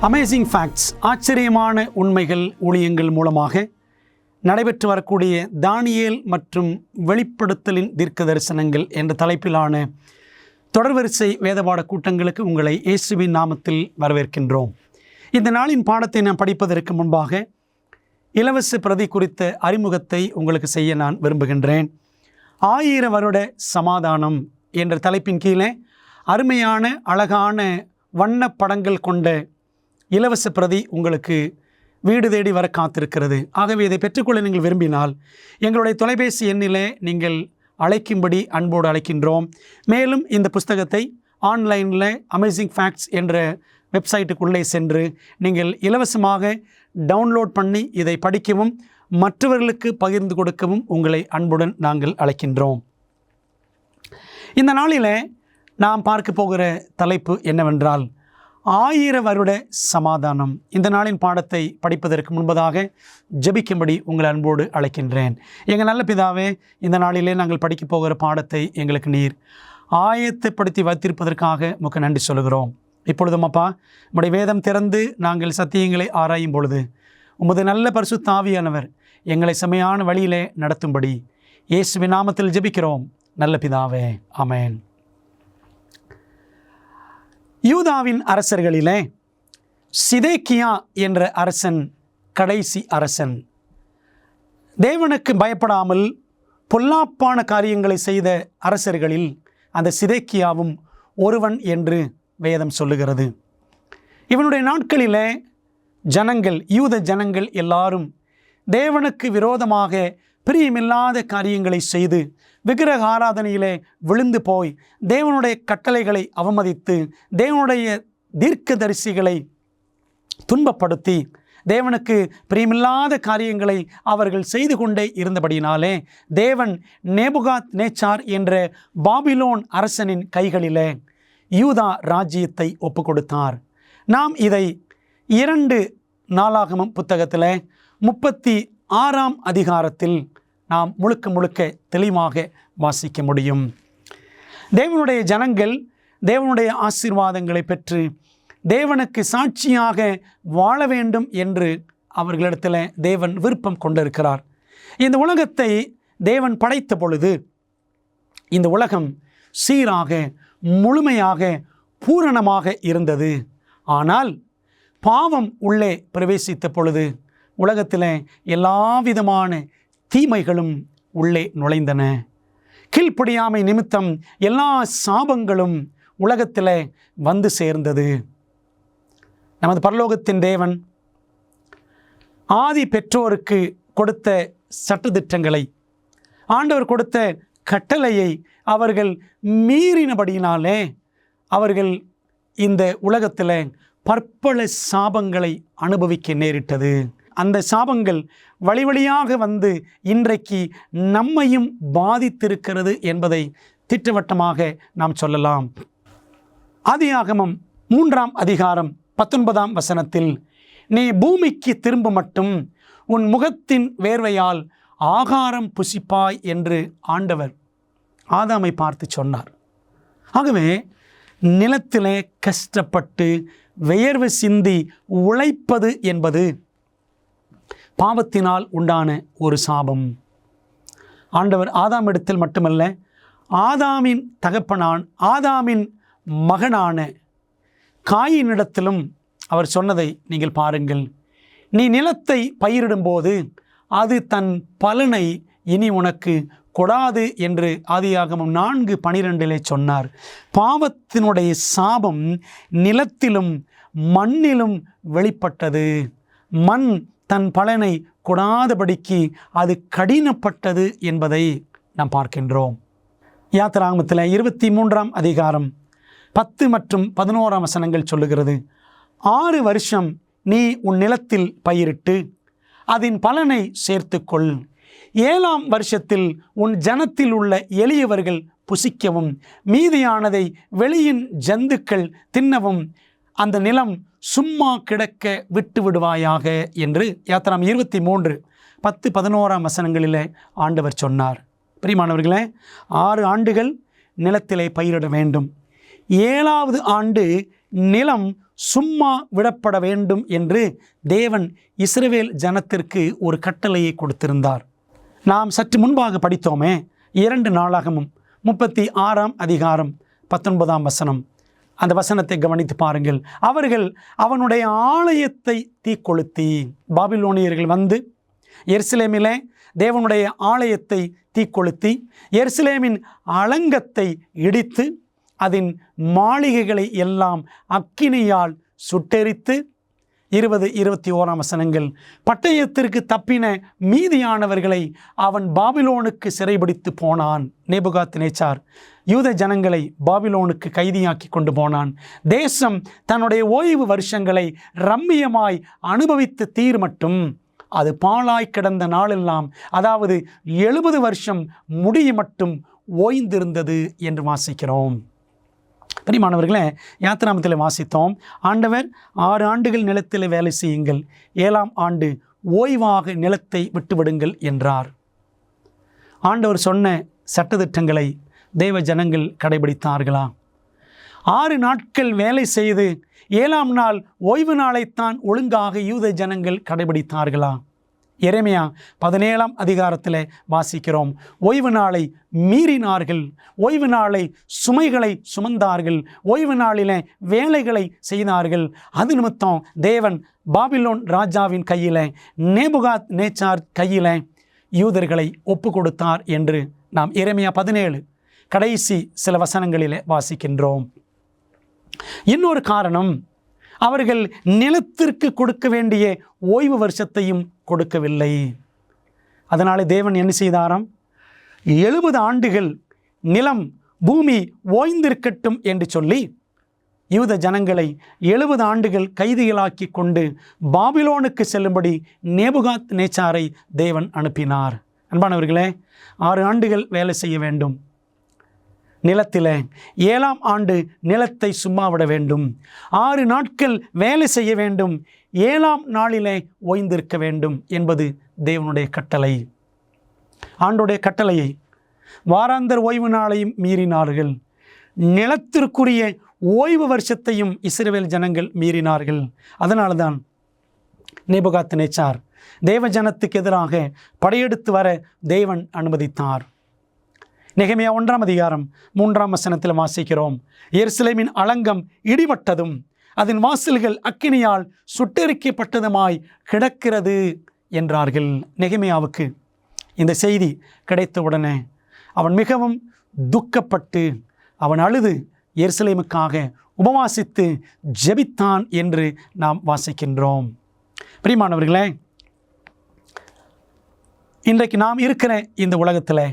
Amazing facts, ஆச்சரியமான உண்மைகள் ஊழியங்கள் மூலமாக நடைபெற்று வரக்கூடிய தானியேல் மற்றும் வெளிப்படுத்தலின் தீர்க்க தரிசனங்கள் என்ற தலைப்பிலான தொடர்வரிசை வேதபாட கூட்டங்களுக்கு உங்களை இயேசுவின் நாமத்தில் வரவேற்கின்றோம். இந்த நாளின் பாடத்தை நான் படிப்பதற்கு முன்பாக இலவச பிரதி குறித்த அறிமுகத்தை உங்களுக்கு செய்ய நான் விரும்புகின்றேன். 1000 வருட சமாதானம் என்ற தலைப்பின் கீழே அருமையான அழகான வண்ண படங்கள் கொண்ட இலவச பிரதி உங்களுக்கு வீடு தேடி வர காத்திருக்கிறது. ஆகவே இதை பெற்றுக்கொள்ள நீங்கள் விரும்பினால் எங்களுடைய தொலைபேசி எண்ணிலே நீங்கள் அழைக்கும்படி அன்போடு அழைக்கின்றோம். மேலும் இந்த புஸ்தகத்தை ஆன்லைனில் அமேசிங் ஃபேக்ட்ஸ் என்ற வெப்சைட்டுக்குள்ளே சென்று நீங்கள் இலவசமாக டவுன்லோட் பண்ணி இதை படிக்கவும் மற்றவர்களுக்கு பகிர்ந்து கொடுக்கவும் உங்களை அன்புடன் நாங்கள் அழைக்கின்றோம். இந்த நாளில் நாம் பார்க்க போகிற தலைப்பு என்னவென்றால் 1000 வருட சமாதானம். இந்த நாளின் பாடத்தை படிப்பதற்கு முன்பதாக ஜெபிக்கும்படி உங்கள் அன்போடு அழைக்கின்றேன். எங்கள் நல்ல பிதாவே, இந்த நாளிலே நாங்கள் படிக்க போகிற பாடத்தை எங்களுக்கு நீர் ஆயத்தப்படுத்தி வைத்திருப்பதற்காக உமக்கு நன்றி சொல்கிறோம். இப்பொழுதும் அப்பா, உம்முடைய வேதம் திறந்து நாங்கள் சத்தியங்களை ஆராயும் பொழுது உமது நல்ல பரிசுத்த ஆவியானவர் எங்களை செம்மையான வழியிலே நடத்தும்படி இயேசுவின் நாமத்தில் ஜெபிக்கிறோம் நல்ல பிதாவே, ஆமென். யூதாவின் அரசர்களிலே சிதேக்கியா என்ற அரசன் கடைசி அரசன். தேவனுக்கு பயப்படாமல் பொல்லாப்பான காரியங்களை செய்த அரசர்களில் அந்த சிதேக்கியாவும் ஒருவன் என்று வேதம் சொல்லுகிறது. இவனுடைய நாட்களிலே ஜனங்கள், யூத ஜனங்கள் எல்லாரும் தேவனுக்கு விரோதமாக பிரியமில்லாத காரியங்களை செய்து விக்கிரக ஆராதனையிலே விழுந்து போய் தேவனுடைய கட்டளைகளை அவமதித்து தேவனுடைய தீர்க்கதரிசிகளை துன்பப்படுத்தி தேவனுக்கு பிரியமில்லாத காரியங்களை அவர்கள் செய்து கொண்டே இருந்தபடியினாலே தேவன் நேபுகாத் நேச்சார் என்ற பாபிலோன் அரசனின் கைகளிலே யூதா ராஜ்யத்தை ஒப்பு கொடுத்தார். நாம் இதை 2 நாளாகமம் புத்தகத்தில் 36ஆம் அதிகாரத்தில் நாம் முழுக்க தெளிவாக வாசிக்க முடியும். தேவனுடைய ஜனங்கள் தேவனுடைய ஆசீர்வாதங்களை பெற்று தேவனுக்கு சாட்சியாக வாழ வேண்டும் என்று அவர்களிடத்தில் தேவன் விருப்பம் கொண்டிருக்கிறார். இந்த உலகத்தை தேவன் படைத்த பொழுது இந்த உலகம் சீராக முழுமையாக பூரணமாக இருந்தது. ஆனால் பாவம் உள்ளே பிரவேசித்த பொழுது உலகத்தில் எல்லா விதமான தீமைகளும் உள்ளே நுழைந்தன. கீழ்ப்படியாமை நிமித்தம் எல்லா சாபங்களும் உலகத்தில் வந்து சேர்ந்தது. நமது பரலோகத்தின் தேவன் ஆதி பெற்றோருக்கு கொடுத்த சட்டதிட்டங்களை, ஆண்டவர் கொடுத்த கட்டளையை அவர்கள் மீறினபடியினாலே அவர்கள் இந்த உலகத்தில் பற்பல சாபங்களை அனுபவிக்க நேரிட்டது. அந்த சாபங்கள் வழி வழியாக வந்து இன்றைக்கு நம்மையும் பாதித்திருக்கிறது என்பதை திட்டவட்டமாக நாம் சொல்லலாம். ஆதியாகமம் 3ஆம் அதிகாரம் 19ஆம் வசனத்தில், நீ பூமிக்கு திரும்ப மட்டும் உன் முகத்தின் வேர்வையால் ஆகாரம் புசிப்பாய் என்று ஆண்டவர் ஆதாமை பார்த்து சொன்னார். ஆகவே நிலத்திலே கஷ்டப்பட்டு வியர்வை சிந்தி உழைப்பது என்பது பாவத்தினால் உண்டான ஒரு சாபம். ஆண்டவர் ஆதாமிடத்தில் மட்டுமல்ல, ஆதாமின் தகப்பனான் ஆதாமின் மகனான காயினிடத்திலும் அவர் சொன்னதை நீங்கள் பாருங்கள். நீ நிலத்தை பயிரிடும்போது அது தன் பலனை இனி உனக்கு கொடாது என்று ஆதியாகமம் 4:12 சொன்னார். பாவத்தினுடைய சாபம் நிலத்திலும் மண்ணிலும் வெளிப்பட்டது. மண் தன் பலனை கொடாதபடிக்கு அது கடினப்பட்டது என்பதை நாம் பார்க்கின்றோம். யாத்திராகமத்தில் 23ஆம் அதிகாரம் 10 மற்றும் 11ஆம் வசனங்கள் சொல்லுகிறது, 6 வருஷம் நீ உன் நிலத்தில் பயிரிட்டு அதன் பலனை சேர்த்துக்கொள். 7ஆம் வருஷத்தில் உன் ஜனத்தில் உள்ள எளியவர்கள் புசிக்கவும் மீதியானதை வெளியின் ஜந்துக்கள் தின்னவும் அந்த நிலம் சும்மா கிடக்க விட்டு விடுவாயாக என்று யாத்திராகமம் 23:10-11ஆம் வசனங்களிலே ஆண்டவர் சொன்னார். பிரியமானவர்களே, 6 ஆண்டுகள் நிலத்திலே பயிரிட வேண்டும். 7வது ஆண்டு நிலம் சும்மா விடப்பட வேண்டும் என்று தேவன் இஸ்ரவேல் ஜனத்திற்கு ஒரு கட்டளையை கொடுத்திருந்தார். நாம் சற்று முன்பாக படித்தோமே, 2 நாளாகமும் 36ஆம் அதிகாரம் 19ஆம் வசனம். அந்த வசனத்தை கவனித்து பாருங்கள். அவர்கள் அவனுடைய ஆலயத்தை தீக்கொளுத்தி, பாபிலோனியர்கள் வந்து எருசலேமிலே தேவனுடைய ஆலயத்தை தீக்கொளுத்தி, எருசலேமின் அலங்கத்தை இடித்து, அதன் மாளிகைகளை எல்லாம் அக்கினியால் சுட்டெரித்து, 20-21ஆம் வசனங்கள், பட்டயத்திற்கு தப்பின மீதியானவர்களை அவன் பாபிலோனுக்கு சிறைபிடித்து போனான். நேபுகாத்நேச்சார் யூத ஜனங்களை பாபிலோனுக்கு கைதியாக்கி கொண்டு போனான். தேசம் தன்னுடைய ஓய்வு வருஷங்களை ரம்மியமாய் அனுபவித்து தீர் மட்டும் அது பாழாய் கிடந்த நாளெல்லாம், அதாவது 70 வருஷம் முடிய மட்டும் ஓய்ந்திருந்தது என்று வாசிக்கிறோம். பிரியமானவர்களே, யாத்திராமத்தில் வாசித்தோம், ஆண்டவர் 6 ஆண்டுகள் நிலத்தில் வேலை செய்யுங்கள், 7ஆம் ஆண்டு ஓய்வாக நிலத்தை விட்டுவிடுங்கள் என்றார். ஆண்டவர் சொன்ன சட்டதிட்டங்களை தேவ ஜனங்கள் கடைபிடித்தார்களா? 6 நாட்கள் வேலை செய்து 7ஆம் நாள் ஓய்வு நாளைத்தான் ஒழுங்காக யூத ஜனங்கள் கடைபிடித்தார்களா? எரேமியா 17ஆம் அதிகாரத்தில் வாசிக்கிறோம், ஓய்வு நாளை மீறினார்கள், ஓய்வு நாளை சுமைகளை சுமந்தார்கள், ஓய்வு நாளில் வேலைகளை செய்தார்கள். அது நிமித்தம் தேவன் பாபிலோன் ராஜாவின் கையில், நேபுகாத்நேச்சார் கையில் யூதர்களை ஒப்பு கொடுத்தார் என்று நாம் எரேமியா 17 கடைசி சில வசனங்களில் வாசிக்கின்றோம். இன்னொரு காரணம், அவர்கள் நிலத்திற்கு கொடுக்க வேண்டிய ஓய்வு வருஷத்தையும் கொடுக்கவில்லை. அதனாலே தேவன் என்ன செய்தாராம்? 70 ஆண்டுகள் நிலம் பூமி ஓய்ந்திருக்கட்டும் என்று சொல்லி யூத ஜனங்களை 70 ஆண்டுகள் கைதிகளாக்கி கொண்டு பாபிலோனுக்கு செல்லும்படி நேபுகாத்நேச்சாரை தேவன் அனுப்பினார். அன்பானவர்களே, 6 ஆண்டுகள் வேலை செய்ய வேண்டும் நிலத்தில், 7ஆம் ஆண்டு நிலத்தை சும்மா விட வேண்டும், 6 நாட்கள் வேலை செய்ய வேண்டும், 7ஆம் நாளிலே ஓய்ந்திருக்க வேண்டும் என்பது தேவனுடைய கட்டளை. ஆண்டுடைய கட்டளையை, வாராந்தர் ஓய்வு நாளையும் மீறினார்கள், நிலத்திற்குரிய ஓய்வு வருஷத்தையும் இஸ்ரவேல் ஜனங்கள் மீறினார்கள். அதனால தான் நேபுகாத்நேச்சார் தேவ ஜனத்துக்கு எதிராக படையெடுத்து வர தேவன் அனுமதித்தார். நெகேமியா 1ஆம் அதிகாரம் 3ஆம் வசனத்தில் வாசிக்கிறோம், எருசலேமின் அலங்கம் இடிபட்டதும் அதன் வாசல்கள் அக்கினியால் சுட்டெரிக்கப்பட்டதுமாய் கிடக்கிறது என்றார்கள். நெகேமியாவுக்கு இந்த செய்தி கிடைத்தவுடனே அவன் மிகவும் துக்கப்பட்டு அவன் அழுது எருசலேமுக்காக உபவாசித்து ஜெபித்தான் என்று நாம் வாசிக்கின்றோம். பிரியமானவர்களே, இன்றைக்கு நாம் இருக்கிற இந்த உலகத்தில்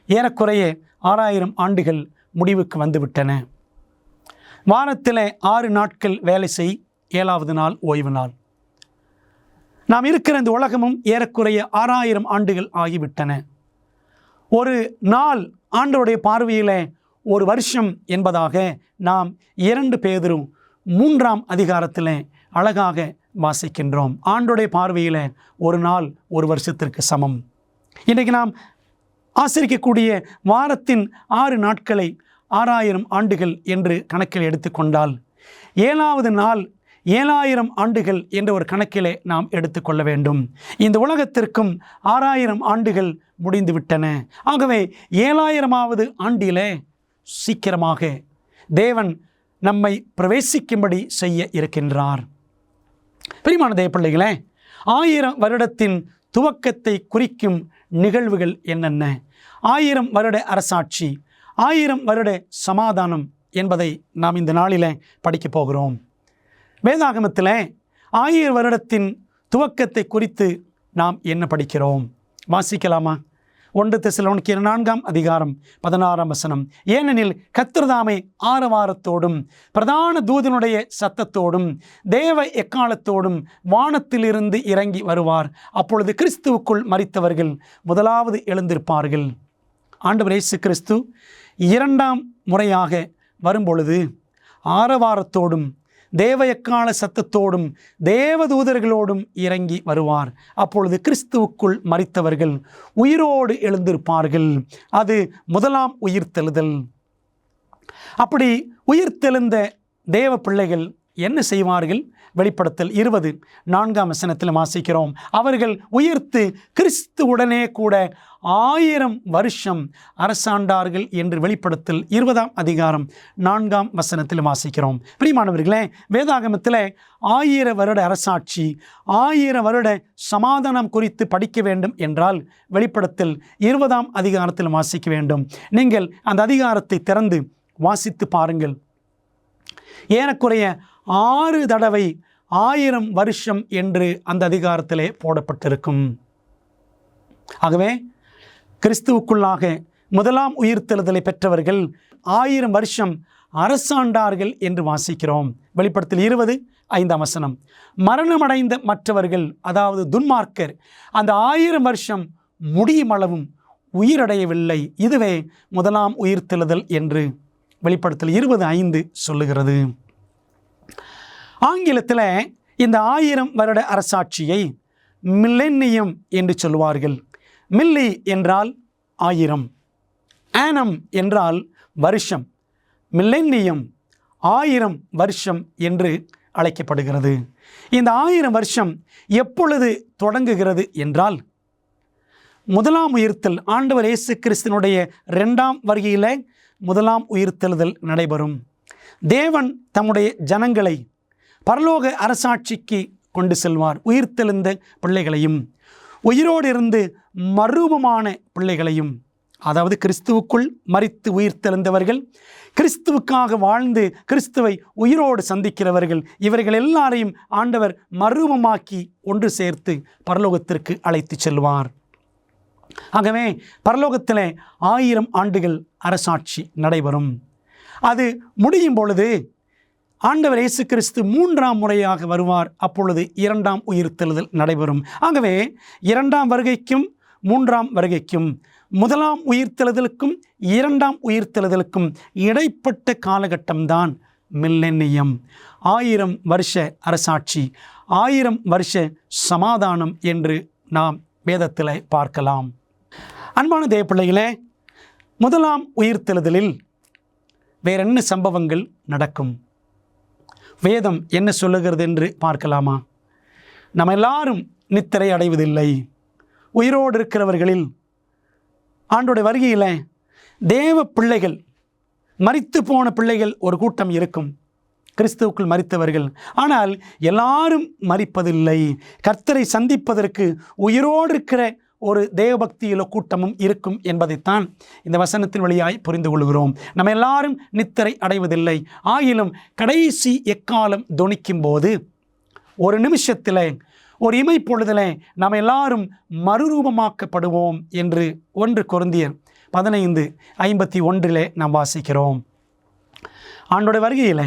ஏறக்குறைய 6000 ஆண்டுகள் முடிவுக்கு வந்துவிட்டன. வாரத்தில் 6 நாட்கள் வேலை செய், 7ஆவது நாள் ஓய்வு நாள். நாம் இருக்கிற இந்த உலகமும் ஏறக்குறைய 6000 ஆண்டுகள் ஆகிவிட்டன. ஒரு நாள் ஆண்டவருடைய பார்வையில் ஒரு வருஷம் என்பதாக நாம் 2 பேதுரு 3ஆம் அதிகாரத்தில் அழகாக வாசிக்கின்றோம். ஆண்டவருடைய பார்வையில் ஒரு நாள் ஒரு வருஷத்திற்கு சமம். இன்றைக்கு நாம் ஆசரிக்கக்கூடிய வாரத்தின் 6 நாட்களை 6000 ஆண்டுகள் என்று கணக்கில் எடுத்துக்கொண்டால் 7ஆவது நாள் 7000 ஆண்டுகள் என்ற ஒரு கணக்கிலே நாம் எடுத்துக்கொள்ள வேண்டும். இந்த உலகத்திற்கும் 6000 ஆண்டுகள் முடிந்துவிட்டன. ஆகவே 7000ஆவது ஆண்டிலே சீக்கிரமாக தேவன் நம்மை பிரவேசிக்கும்படி செய்ய இருக்கின்றார். பிரியமான தேவ பிள்ளைகளே, 1000 வருடத்தின் துவக்கத்தை குறிக்கும் நிகழ்வுகள் என்னென்ன? 1000 வருட அரசாட்சி, 1000 வருட சமாதானம் என்பதை நாம் இந்த நாளில் படிக்கப் போகிறோம். வேதாகமத்தில் 1000 வருடத்தின் துவக்கத்தை குறித்து நாம் என்ன படிக்கிறோம்? வாசிக்கலாமா? 1 தெசலோனிக்கேயர் 4ஆம் அதிகாரம் 16ஆம் வசனம், ஏனெனில் கர்த்தர் தாமே ஆரவாரத்தோடும் பிரதான தூதனுடைய சத்தத்தோடும் தேவ எக்காலத்தோடும் வானத்திலிருந்து இறங்கி வருவார். அப்பொழுது கிறிஸ்துவுக்குள் மரித்தவர்கள் முதலாவது எழுந்திருப்பார்கள். ஆண்டவர் இயேசு கிறிஸ்து 2ஆம் முறையாக வரும்பொழுது ஆரவாரத்தோடும் தேவ எக்கால சத்தத்தோடும் தேவதூதர்களோடும் இறங்கி வருவார். அப்பொழுது கிறிஸ்துவுக்குள் மரித்தவர்கள் உயிரோடு எழுந்திருப்பார்கள். அது முதலாம் உயிர்த்தெழுதல். அப்படி உயிர்த்தெழுந்த தேவ பிள்ளைகள் என்ன செய்வார்கள்? வெளிப்படுத்தல் 20:4 வாசிக்கிறோம். அவர்கள் உயிர்த்து கிறிஸ்துவுடனே கூட 1000 வருஷம் அரசாண்டார்கள் என்று வெளிப்படுத்தல் 20:4 வாசிக்கிறோம். பிரியமானவர்களே, வேதாகமத்தில் 1000 வருட அரசாட்சி, 1000 வருட சமாதானம் குறித்து படிக்க வேண்டும் என்றால் வெளிப்படுத்தல் 20 வாசிக்க வேண்டும். நீங்கள் அந்த அதிகாரத்தை திறந்து வாசித்து பாருங்கள். ஏறக்குறைய 6 தடவை 1000 வருஷம் என்று அந்த அதிகாரத்திலே போடப்பட்டிருக்கும். ஆகவே கிறிஸ்துவுக்குள்ளாக முதலாம் உயிர்த்தெழுதலை பெற்றவர்கள் 1000 வருஷம் அரசாண்டார்கள் என்று வாசிக்கிறோம். வெளிப்படுத்தல் 20:5 மரணமடைந்த மற்றவர்கள், அதாவது துன்மார்க்கர், அந்த 1000 வருஷம் முடியும் அளவும் உயிரடையவில்லை. இதுவே முதலாம் உயிர்த்தெழுதல் என்று வெளிப்படுத்தல் 20:5 சொல்லுகிறது. ஆங்கிலத்தில் இந்த 1000 வருட அரசாட்சியை மில்லேனியம் என்று சொல்வார்கள். மில்லி என்றால் 1000, ஆனம் என்றால் வருஷம், மில்லேனியம் 1000 வருஷம் என்று அழைக்கப்படுகிறது. இந்த 1000 வருஷம் எப்பொழுது தொடங்குகிறது என்றால், முதலாம் உயிர்த்தல், ஆண்டவர் இயேசு கிறிஸ்துவினுடைய 2ஆம் வருகையில் முதலாம் உயிர்த்தெழுதல் நடைபெறும். தேவன் தம்முடைய ஜனங்களை பரலோக அரசாட்சிக்கு கொண்டு செல்வார். உயிர்த்தெழுந்த பிள்ளைகளையும் உயிரோடு இருந்து மறுரூபமான பிள்ளைகளையும், அதாவது கிறிஸ்துவுக்குள் மரித்து உயிர்த்தெழுந்தவர்கள், கிறிஸ்துவுக்காக வாழ்ந்து கிறிஸ்துவை உயிரோடு சந்திக்கிறவர்கள், இவர்கள் எல்லாரையும் ஆண்டவர் மறுரூபமாக்கி ஒன்று சேர்த்து பரலோகத்திற்கு அழைத்து செல்வார். ஆகவே பரலோகத்தில் 1000 ஆண்டுகள் அரசாட்சி நடைபெறும். அது முடியும் பொழுது ஆண்டவர் இயேசு கிறிஸ்து 3ஆம் முறையாக வருவார். அப்பொழுது 2ஆம் உயிர்த்தெழுதல் நடைபெறும். ஆகவே 2ஆம் வருகைக்கும் 3ஆம் வருகைக்கும், முதலாம் உயிர்த்தெழுதலுக்கும் 2ஆம் உயிர்த்தெழுதலுக்கும் இடைப்பட்ட காலகட்டம்தான் மில்லேனியம். 1000 வருஷ அரசாட்சி, 1000 வருஷ சமாதானம் என்று நாம் வேதத்தில் பார்க்கலாம். அன்பான தேவ பிள்ளைகளே, முதலாம் உயிர்த்தெழுதலில் வேற என்ன சம்பவங்கள் நடக்கும்? வேதம் என்ன சொல்லுகிறது என்று பார்க்கலாமா? நம்ம எல்லாரும் நித்திரை அடைவதில்லை. உயிரோடு இருக்கிறவர்களில் ஆண்டோடைய வருகையில் தேவ பிள்ளைகள், மரித்து போன பிள்ளைகள் ஒரு கூட்டம் இருக்கும், கிறிஸ்துவுக்குள் மரித்தவர்கள். ஆனால் எல்லாரும் மரிப்பதில்லை. கர்த்தரை சந்திப்பதற்கு உயிரோடு இருக்கிற ஒரு தேவபக்தியில கூட்டமும் இருக்கும் என்பதைத்தான் இந்த வசனத்தின் வழியாய் புரிந்து கொள்கிறோம். நம்ம எல்லாரும் நித்திரை அடைவதில்லை. ஆயினும் கடைசி எக்காலம் தொனிக்கும் போது, ஒரு நிமிஷத்தில், ஒரு இமைப்பொழுதில் நம்ம எல்லாரும் மறுரூபமாக்கப்படுவோம் என்று 1 கொரிந்தியர் 15:51 நாம் வாசிக்கிறோம். ஆண்டோட வருகையில்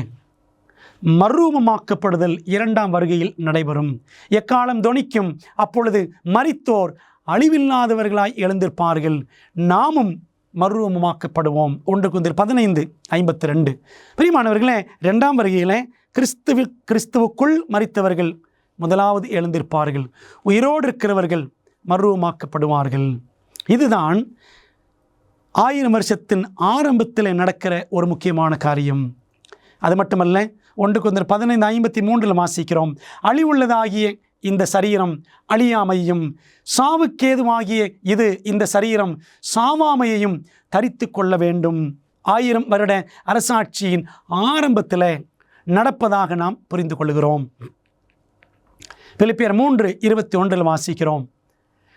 மறுரூபமாக்கப்படுதல் 2ஆம் வருகையில் நடைபெறும். எக்காலம் தொனிக்கும். அப்பொழுது மரித்தோர் அழிவில்லாதவர்களாய் எழுந்திருப்பார்கள். நாமும் மறுரூபமாக்கப்படுவோம். 1 கொரிந்தியர் 15:52. பிரியமானவர்களே, 2ஆம் வருகையில் கிறிஸ்துவுக்குள் மரித்தவர்கள் முதலாவது எழுந்திருப்பார்கள். உயிரோடு இருக்கிறவர்கள் மறுரூபமாக்கப்படுவார்கள். இதுதான் 1000 வருஷத்தின் ஆரம்பத்தில் நடக்கிற ஒரு முக்கியமான காரியம். அது மட்டுமல்ல, 1 கொரிந்தியர் 15:53 வாசிக்கிறோம். அழிவுள்ளதாகிய இந்த சரீரம் அழியாமையும், சாவுக்கேதுவாகிய இந்த சரீரம் சாவாமையையும் தரித்து கொள்ள வேண்டும். 1000 வருட அரசாட்சியின் ஆரம்பத்தில் நடப்பதாக நாம் புரிந்து கொள்கிறோம். பிலிப்பியர் 3:21 வாசிக்கிறோம்.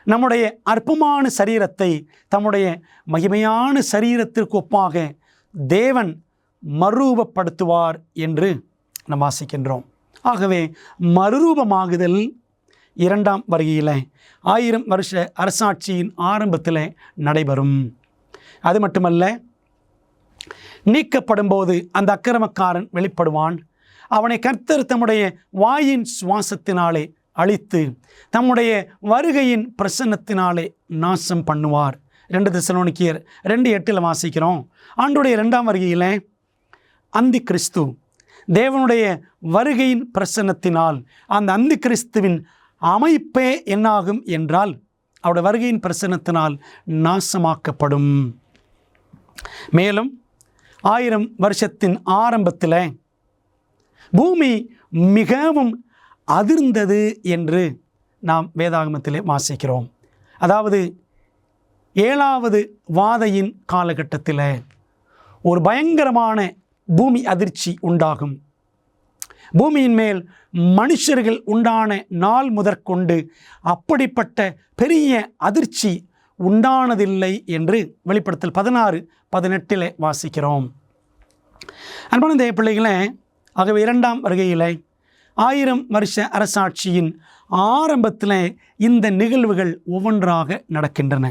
நம்முடைய அற்பமான சரீரத்தை தம்முடைய மகிமையான சரீரத்திற்கு ஒப்பாக தேவன் மறுரூபப்படுத்துவார் என்று நாம் வாசிக்கின்றோம். ஆகவே மறுரூபமாகுதல் 2ஆம் வருகையில் 1000 வருஷ அரசாட்சியின் ஆரம்பத்தில் நடைபெறும். அது மட்டுமல்ல, நீக்கப்படும் போது அந்த அக்கிரமக்காரன் வெளிப்படுவான். அவனை கர்த்தர் தம்முடைய வாயின் சுவாசத்தினாலே அழித்து தம்முடைய வருகையின் பிரசன்னத்தினாலே நாசம் பண்ணுவார். 2 தெசலோனிக்கேயர் 2:8 வாசிக்கிறோம். ஆண்டுடைய 2ஆம் வருகையில் அந்தி கிறிஸ்து தேவனுடைய வருகையின் பிரசன்னத்தினால், அந்த அந்தி கிறிஸ்துவின் அமைப்பே என்னாகும் என்றால் அவருடைய வருகையின் பிரசன்னத்தினால் நாசமாக்கப்படும். மேலும் 1000 வருஷத்தின் ஆரம்பத்தில் பூமி மிகவும் அதிர்ந்தது என்று நாம் வேதாகமத்திலே வாசிக்கிறோம். அதாவது 7வது வாதையின் காலகட்டத்தில் ஒரு பயங்கரமான பூமி அதிர்ச்சி உண்டாகும். பூமியின் மேல் மனுஷர்கள் உண்டான நாள் முதற்கொண்டு அப்படிப்பட்ட பெரிய அதிர்ச்சி உண்டானதில்லை என்று வெளிப்படுத்தல் 16:18 வாசிக்கிறோம். அன்பான தேவ பிள்ளைகளே, ஆகவே 2ஆம் வருகையில் 1000 வருஷ அரசாட்சியின் ஆரம்பத்தில் இந்த நிகழ்வுகள் ஒவ்வொன்றாக நடக்கின்றன.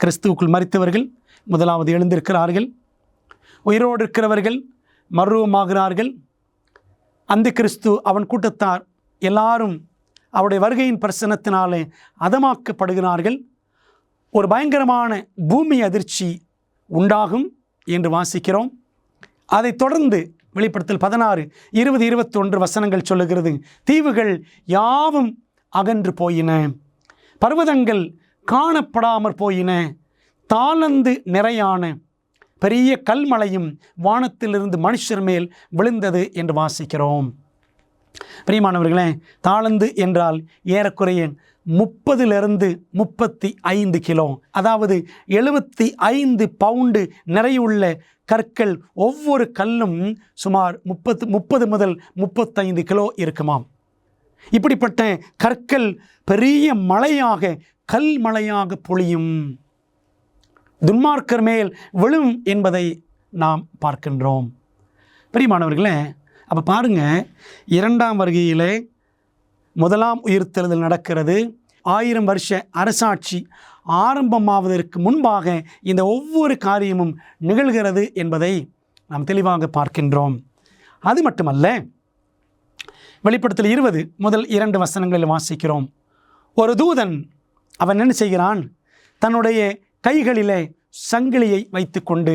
கிறிஸ்துவுக்குள் மரித்தவர்கள் முதலாவது எழுந்திருக்கிறார்கள். உயிரோடு இருக்கிறவர்கள் மறுரூபமாகிறார்கள். அந்த கிறிஸ்து அவன் கூட்டத்தார் எல்லாரும் அவருடைய வருகையின் பிரசன்னத்தினாலே அதமாக்கப்படுகிறார்கள். ஒரு பயங்கரமான பூமி அதிர்ச்சி உண்டாகும் என்று வாசிக்கிறோம். அதைத் தொடர்ந்து வெளிப்படுத்தல் 16, 20, 21 வசனங்கள் சொல்லுகிறது, தீவுகள் யாவும் அகன்று போயின, பர்வதங்கள் காணப்படாமற் போயின, தாளந்து நிறையான பெரிய கல்மழையும் வானத்திலிருந்து மனுஷர் மேல் விழுந்தது என்று வாசிக்கிறோம். பிரியமானவர்களே, தாளந்து என்றால் ஏறக்குறைய 30 to 35 கிலோ, அதாவது 75 பவுண்டு நிறையுள்ள கற்கள். ஒவ்வொரு கல்லும் சுமார் 30 முதல் 35 கிலோ இருக்குமாம். இப்படிப்பட்ட கற்கள் பெரிய மழையாக, கல் மழையாக பொழியும், துன்மார்க்கர் மேல் விழும் என்பதை நாம் பார்க்கின்றோம். பிரியமானவர்களே, அப்போ பாருங்க, 2ஆம் வருகையிலே முதலாம் உயிர்த்தெழுதல் நடக்கிறது. 1000 வருஷ அரசாட்சி ஆரம்பமாவதற்கு முன்பாக இந்த ஒவ்வொரு காரியமும் நிகழ்கிறது என்பதை நாம் தெளிவாக பார்க்கின்றோம். அது மட்டுமல்ல, வெளிப்படுத்தல் 20 முதல் 2 வசனங்களில் வாசிக்கிறோம். ஒரு தூதன் அவன் என்ன செய்கிறான், தன்னுடைய கைகளிலே சங்கிலியை வைத்துக்கொண்டு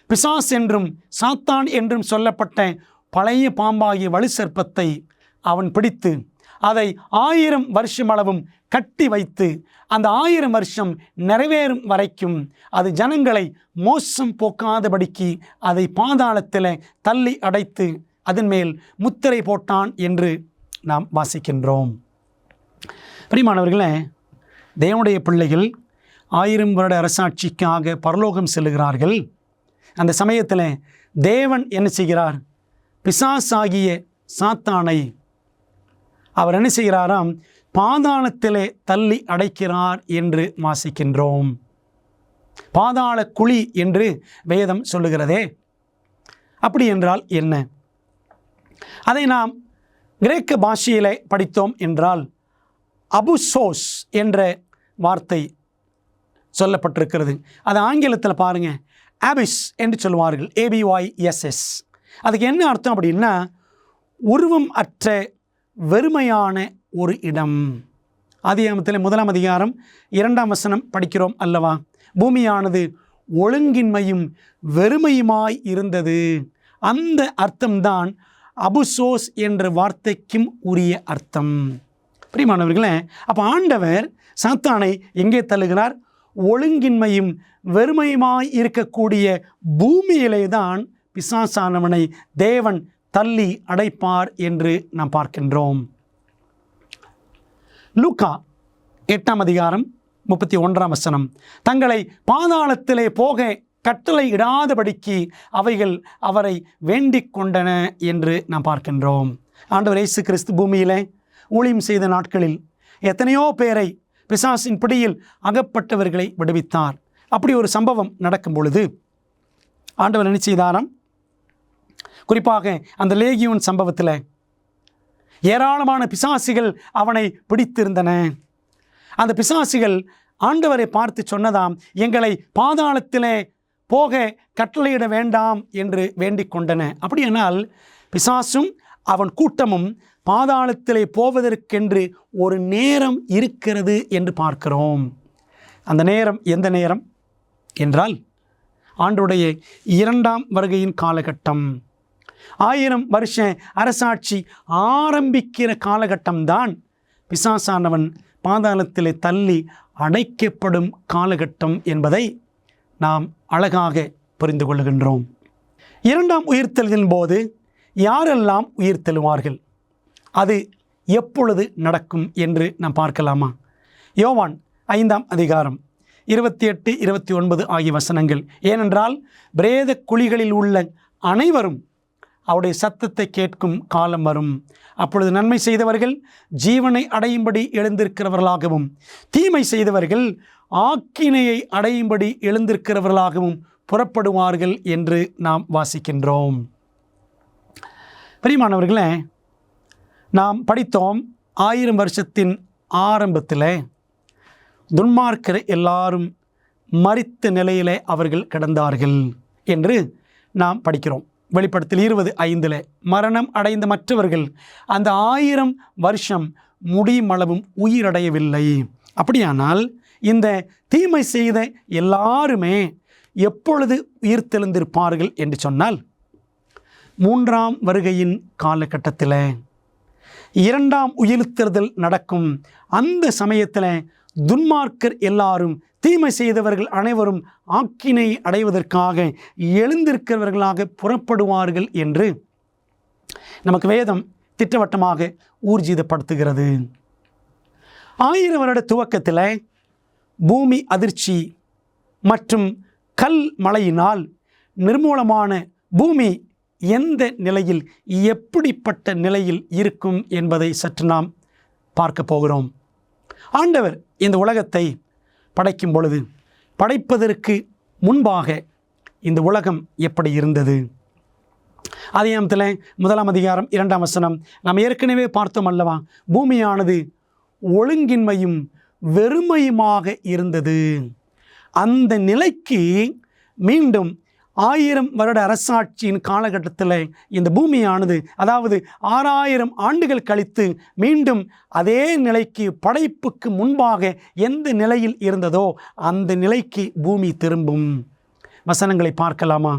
பிசாஸ் என்றும் சாத்தான் என்றும் சொல்லப்பட்ட பழைய பாம்பாகிய வலு சர்ப்பத்தை அவன் பிடித்து அதை 1000 வருஷம் அளவும் கட்டி வைத்து, அந்த 1000 வருஷம் நிறைவேறும் வரைக்கும் அது ஜனங்களை மோசம் போக்காதபடிக்கு அதை பாதாளத்தில் தள்ளி அடைத்து அதன் மேல் முத்திரை போட்டான் என்று நாம் வாசிக்கின்றோம். பிரியமானவர்களே, தேவனுடைய பிள்ளைகள் 1000 வருட அரசாட்சிக்காக பரலோகம் செல்லுகிறார்கள். அந்த சமயத்தில் தேவன் என்ன செய்கிறார், பிசாசாகிய சாத்தானை அவர் என்ன செய்கிறாராம், பாதாளத்திலே தள்ளி அடைக்கிறார் என்று வாசிக்கின்றோம். பாதாள குழி என்று வேதம் சொல்லுகிறதே. அப்படி என்றால் என்ன? அதை நாம் கிரேக்க பாஷையிலே படித்தோம் என்றால் அபுசோஸ் என்ற வார்த்தை சொல்லப்பட்டிருக்கிறது. அது ஆங்கிலத்தில் பாருங்க, அபிஸ் என்று சொல்லுவார்கள், ABYSS. அதுக்கு என்ன அர்த்தம் அப்படின்னா, உருவம் அற்ற வெறுமையான ஒரு இடம். ஆதியாகமத்தில் 1ஆம் அதிகாரம் 2ஆம் வசனம் படிக்கிறோம் அல்லவா, பூமியானது ஒழுங்கின்மையும் வெறுமையுமாய் இருந்தது. அந்த அர்த்தம்தான் அபுசோஸ் என்ற வார்த்தைக்கும் உரிய அர்த்தம். பிரியமானவர்களே, அப்போ ஆண்டவர் சாத்தானை எங்கே தள்ளுகிறார்? ஒழுங்கின்மையும் வெறுமையுமாய் இருக்கக்கூடிய பூமியிலே தான் பிசாசானவனை தேவன் தள்ளி அடைப்பார் என்று நாம் பார்க்கின்றோம். லூக்கா 8ஆம் அதிகாரம் 31ஆம் வசனம், தங்களை பாதாளத்திலே போக கட்டளை இடாதபடிக்கு அவைகள் அவரை வேண்டிக் கொண்டன என்று நாம் பார்க்கின்றோம். ஆண்டவர் இயேசு கிறிஸ்து பூமியிலே ஊழியம் செய்த நாட்களில் எத்தனையோ பேரை பிசாசின் பிடியில் அகப்பட்டவர்களை விடுவித்தார். அப்படி ஒரு சம்பவம் நடக்கும் பொழுது ஆண்டவர் என்ன செய்தாராம், குறிப்பாக அந்த லேகியோன் சம்பவத்தில் ஏராளமான பிசாசிகள் அவனை பிடித்திருந்தன. அந்த பிசாசிகள் ஆண்டவரை பார்த்து சொன்னதாம், எங்களை பாதாளத்திலே போக கட்டளையிட வேண்டாம் என்று வேண்டிக் கொண்டன. அப்படியானால் பிசாசும் அவன் கூட்டமும் பாதாளத்திலே போவதற்கென்று ஒரு நேரம் இருக்கிறது என்று பார்க்கிறோம். அந்த நேரம் எந்த நேரம் என்றால், ஆண்டுடைய 2ஆம் வருகையின் காலகட்டம். 1000 வருஷ அரசாட்சி ஆரம்பிக்கிற காலகட்டம்தான் பிசாசானவன் பாதாளத்திலே தள்ளி அடைக்கப்படும் காலகட்டம் என்பதை நாம் அழகாக புரிந்து கொள்கின்றோம். 2ஆம் உயிர்த்தெழுதலின் போது யாரெல்லாம் உயிர் தெழுவார்கள், அது எப்பொழுது நடக்கும் என்று நாம் பார்க்கலாமா? யோவான் 5ஆம் அதிகாரம் 28, 29 ஆகிய வசனங்கள். ஏனென்றால் பிரேத குழிகளில் உள்ள அனைவரும் அவருடைய சத்தத்தை கேட்கும் காலம் வரும். அப்பொழுது நன்மை செய்தவர்கள் ஜீவனை அடையும்படி எழுந்திருக்கிறவர்களாகவும், தீமை செய்தவர்கள் ஆக்கினையை அடையும்படி எழுந்திருக்கிறவர்களாகவும் புறப்படுவார்கள் என்று நாம் வாசிக்கின்றோம். பிரியமானவர்களே, நாம் படித்தோம் 1000 வருஷத்தின் ஆரம்பத்தில் துன்மார்க்கர் எல்லாரும் மரித்த நிலையிலே அவர்கள் கிடந்தார்கள் என்று நாம் படிக்கிறோம். வெளிப்படுத்தல் 20:5 மரணம் அடைந்த மற்றவர்கள் அந்த 1000 வருஷம் முடியுமளவும் உயிரடையவில்லை. அப்படியானால் இந்த தீமை செய்த எல்லாருமே எப்பொழுது உயிர் தெழுந்திருப்பார்கள் என்று சொன்னால், 3ஆம் வருகையின் காலகட்டத்தில் 2ஆம் உயிர்த்தெழுதல் நடக்கும். அந்த சமயத்தில் துன்மார்க்கர் எல்லாரும், தீமை செய்தவர்கள் அனைவரும் ஆக்கினை அடைவதற்காக எழுந்திருக்கிறவர்களாக புறப்படுவார்கள் என்று நமக்கு வேதம் திட்டவட்டமாக ஊர்ஜிதப்படுத்துகிறது. 1000 வருட துவக்கத்தில் பூமி அதிர்ச்சி மற்றும் கல் மழையினால் நிர்மூலமான பூமி எந்த நிலையில், எப்படிப்பட்ட நிலையில் இருக்கும் என்பதை சற்று நாம் பார்க்க போகிறோம். ஆண்டவர் இந்த உலகத்தை படைக்கும் பொழுது, படைப்பதற்கு முன்பாக இந்த உலகம் எப்படி இருந்தது? ஆதியாகமத்தில் 1ஆம் அதிகாரம் 2ஆம் வசனம் நாம் ஏற்கனவே பார்த்தோம் அல்லவா? பூமியானது ஒழுங்கின்மையும் வெறுமையுமாக இருந்தது. அந்த நிலைக்கு மீண்டும் 1000 வருட அரசாட்சியின் காலகட்டத்தில் இந்த பூமியானது, அதாவது 6000 ஆண்டுகள் கழித்து மீண்டும் அதே நிலைக்கு, படைப்புக்கு முன்பாக எந்த நிலையில் இருந்ததோ அந்த நிலைக்கு பூமி திரும்பும். வசனங்களை பார்க்கலாமா?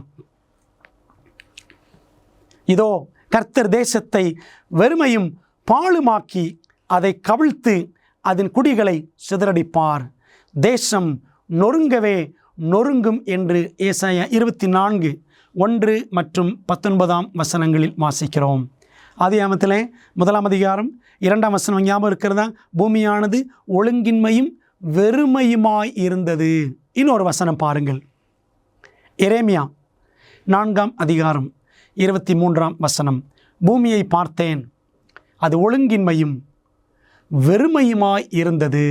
இதோ கர்த்தர் தேசத்தை வெறுமையும் பாழுமாக்கி அதை கவிழ்த்து அதன் குடிகளை சிதறடிப்பார். தேசம் நொறுங்கவே நொறுங்கும் என்று ஏசாயா 24:1 மற்றும் 19ஆம் வசனங்களில் வாசிக்கிறோம். ஆதியாகமத்தில் 1ஆம் அதிகாரம் 2ஆம் வசனம் ஞாபகம் இருக்கிறதா? பூமியானது ஒழுங்கின்மையும் வெறுமையுமாய் இருந்தது. இன்னொரு வசனம் பாருங்கள், எரேமியா 4ஆம் அதிகாரம் 23ஆம் வசனம். பூமியை பார்த்தேன், அது ஒழுங்கின்மையும் வெறுமையுமாய் இருந்தது.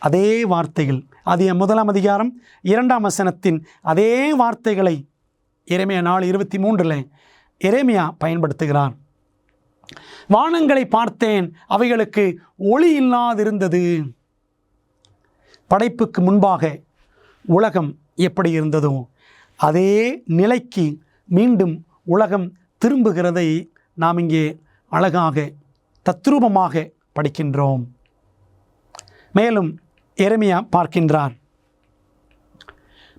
அதே வார்த்தைகள், அது 1ஆம் அதிகாரம் 2ஆம் வசனத்தின் அதே வார்த்தைகளை எரேமியா 4:23 எரேமியா பயன்படுத்துகிறார். வானங்களை பார்த்தேன், அவைகளுக்கு ஒளி இல்லாதிருந்தது. படைப்புக்கு முன்பாக உலகம் எப்படி இருந்ததோ அதே நிலைக்கு மீண்டும் உலகம் திரும்புகிறதை நாம் இங்கே அழகாக தத்ரூபமாக படிக்கின்றோம். மேலும் எரேமியா பார்க்கின்றார்,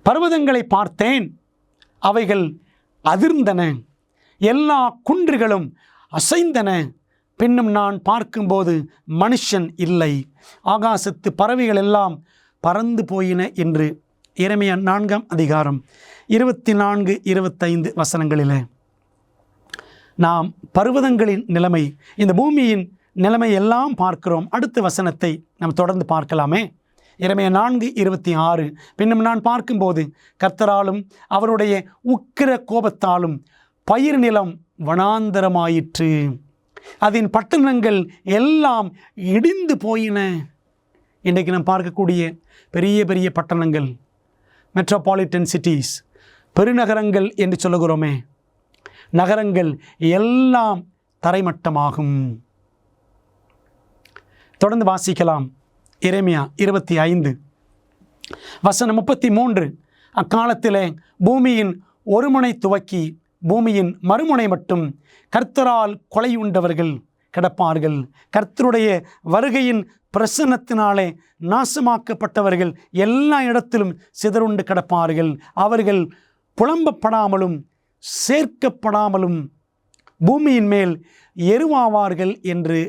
பர்வதங்களை பார்த்தேன், அவைகள் அதிர்ந்தன, எல்லா குன்றுகளும் அசைந்தன. பின்னும் நான் பார்க்கும்போது மனுஷன் இல்லை, ஆகாசத்து பறவைகள் எல்லாம் பறந்து போயின என்று எரேமியா 4ஆம் அதிகாரம் 24, 25 வசனங்களில் நாம் பர்வதங்களின் நிலைமை, இந்த பூமியின் நிலைமை எல்லாம் பார்க்கிறோம். அடுத்த வசனத்தை நாம் தொடர்ந்து பார்க்கலாமே. எரேமியா 4:26 பின்னும் நான் பார்க்கும்போது கர்த்தராலும் அவருடைய உக்கிர கோபத்தாலும் பயிர் நிலம் வனாந்தரமாயிற்று, அதன் பட்டணங்கள் எல்லாம் இடிந்து போயின. இன்றைக்கு நாம் பார்க்கக்கூடிய பெரிய பெரிய பட்டணங்கள், மெட்ரோபாலிட்டன் சிட்டிஸ், பெருநகரங்கள் என்று சொல்லுகிறோமே, நகரங்கள் எல்லாம் தரைமட்டமாகும். தொடர்ந்து வாசிக்கலாம். எரேமியா 25 வசனம் 33 அக்காலத்திலே பூமியின் ஒரு முனை துவக்கி பூமியின் மறுமுனை மட்டும் கர்த்தரால் கொலையுண்டவர்கள் கிடப்பார்கள். கர்த்தருடைய வருகையின் பிரசன்னத்தினாலே நாசமாக்கப்பட்டவர்கள் எல்லா இடத்திலும் சிதறுண்டு கிடப்பார்கள். அவர்கள் புலம்பப்படாமலும் சேர்க்கப்படாமலும் பூமியின் மேல் எருவாவார்கள் என்று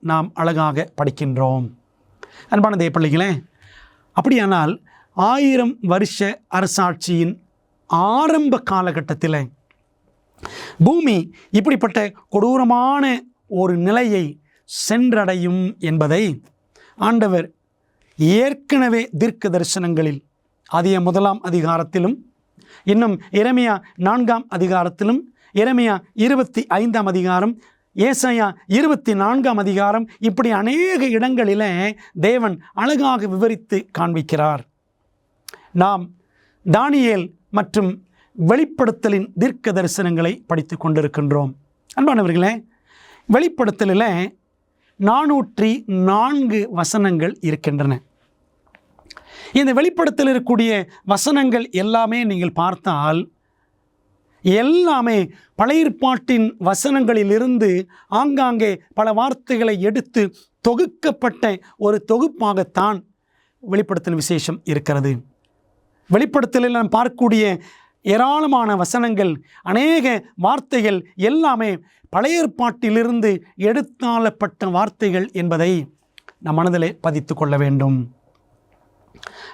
நாம் அழகாக படிக்கின்றோம். அன்பான தேவ பிள்ளைகளே, அப்படியானால் 1000 வருஷ அரசாட்சியின் ஆரம்ப காலகட்டத்தில் பூமி இப்படிப்பட்ட கொடூரமான ஒரு நிலையை சென்றடையும் என்பதை ஆண்டவர் ஏற்கனவே தீர்க்க தரிசனங்களில் ஆதியாகமம் 1 அதிகாரத்திலும், இன்னும் எரேமியா 4 அதிகாரத்திலும், எரேமியா 25 அதிகாரம், ஏசாயா 24 அதிகாரம், இப்படி அநேக இடங்களில் தேவன் அழகாக விவரித்து காண்பிக்கிறார். நாம் தானியேல் மற்றும் வெளிப்படுத்தலின் தீர்க்க தரிசனங்களை படித்து கொண்டிருக்கின்றோம். அன்பானவர்களே, வெளிப்படுத்தலில் 404 வசனங்கள் இருக்கின்றன. இந்த வெளிப்படுத்தல் இருக்கக்கூடிய வசனங்கள் எல்லாமே நீங்கள் பார்த்தால் எல்லாமே பழைய ஏற்பாட்டின் வசனங்களிலிருந்து ஆங்காங்கே பல வார்த்தைகளை எடுத்து தொகுக்கப்பட்ட ஒரு தொகுப்பாகத்தான் வெளிப்படுத்தல் விசேஷம் இருக்கிறது. வெளிப்படுத்தலில் நாம் பார்க்கக்கூடிய ஏராளமான வசனங்கள், அநேக வார்த்தைகள் எல்லாமே பழைய ஏற்பாட்டிலிருந்து எடுத்தாளப்பட்ட வார்த்தைகள் என்பதை நம் மனதிலே பதித்து கொள்ள வேண்டும்.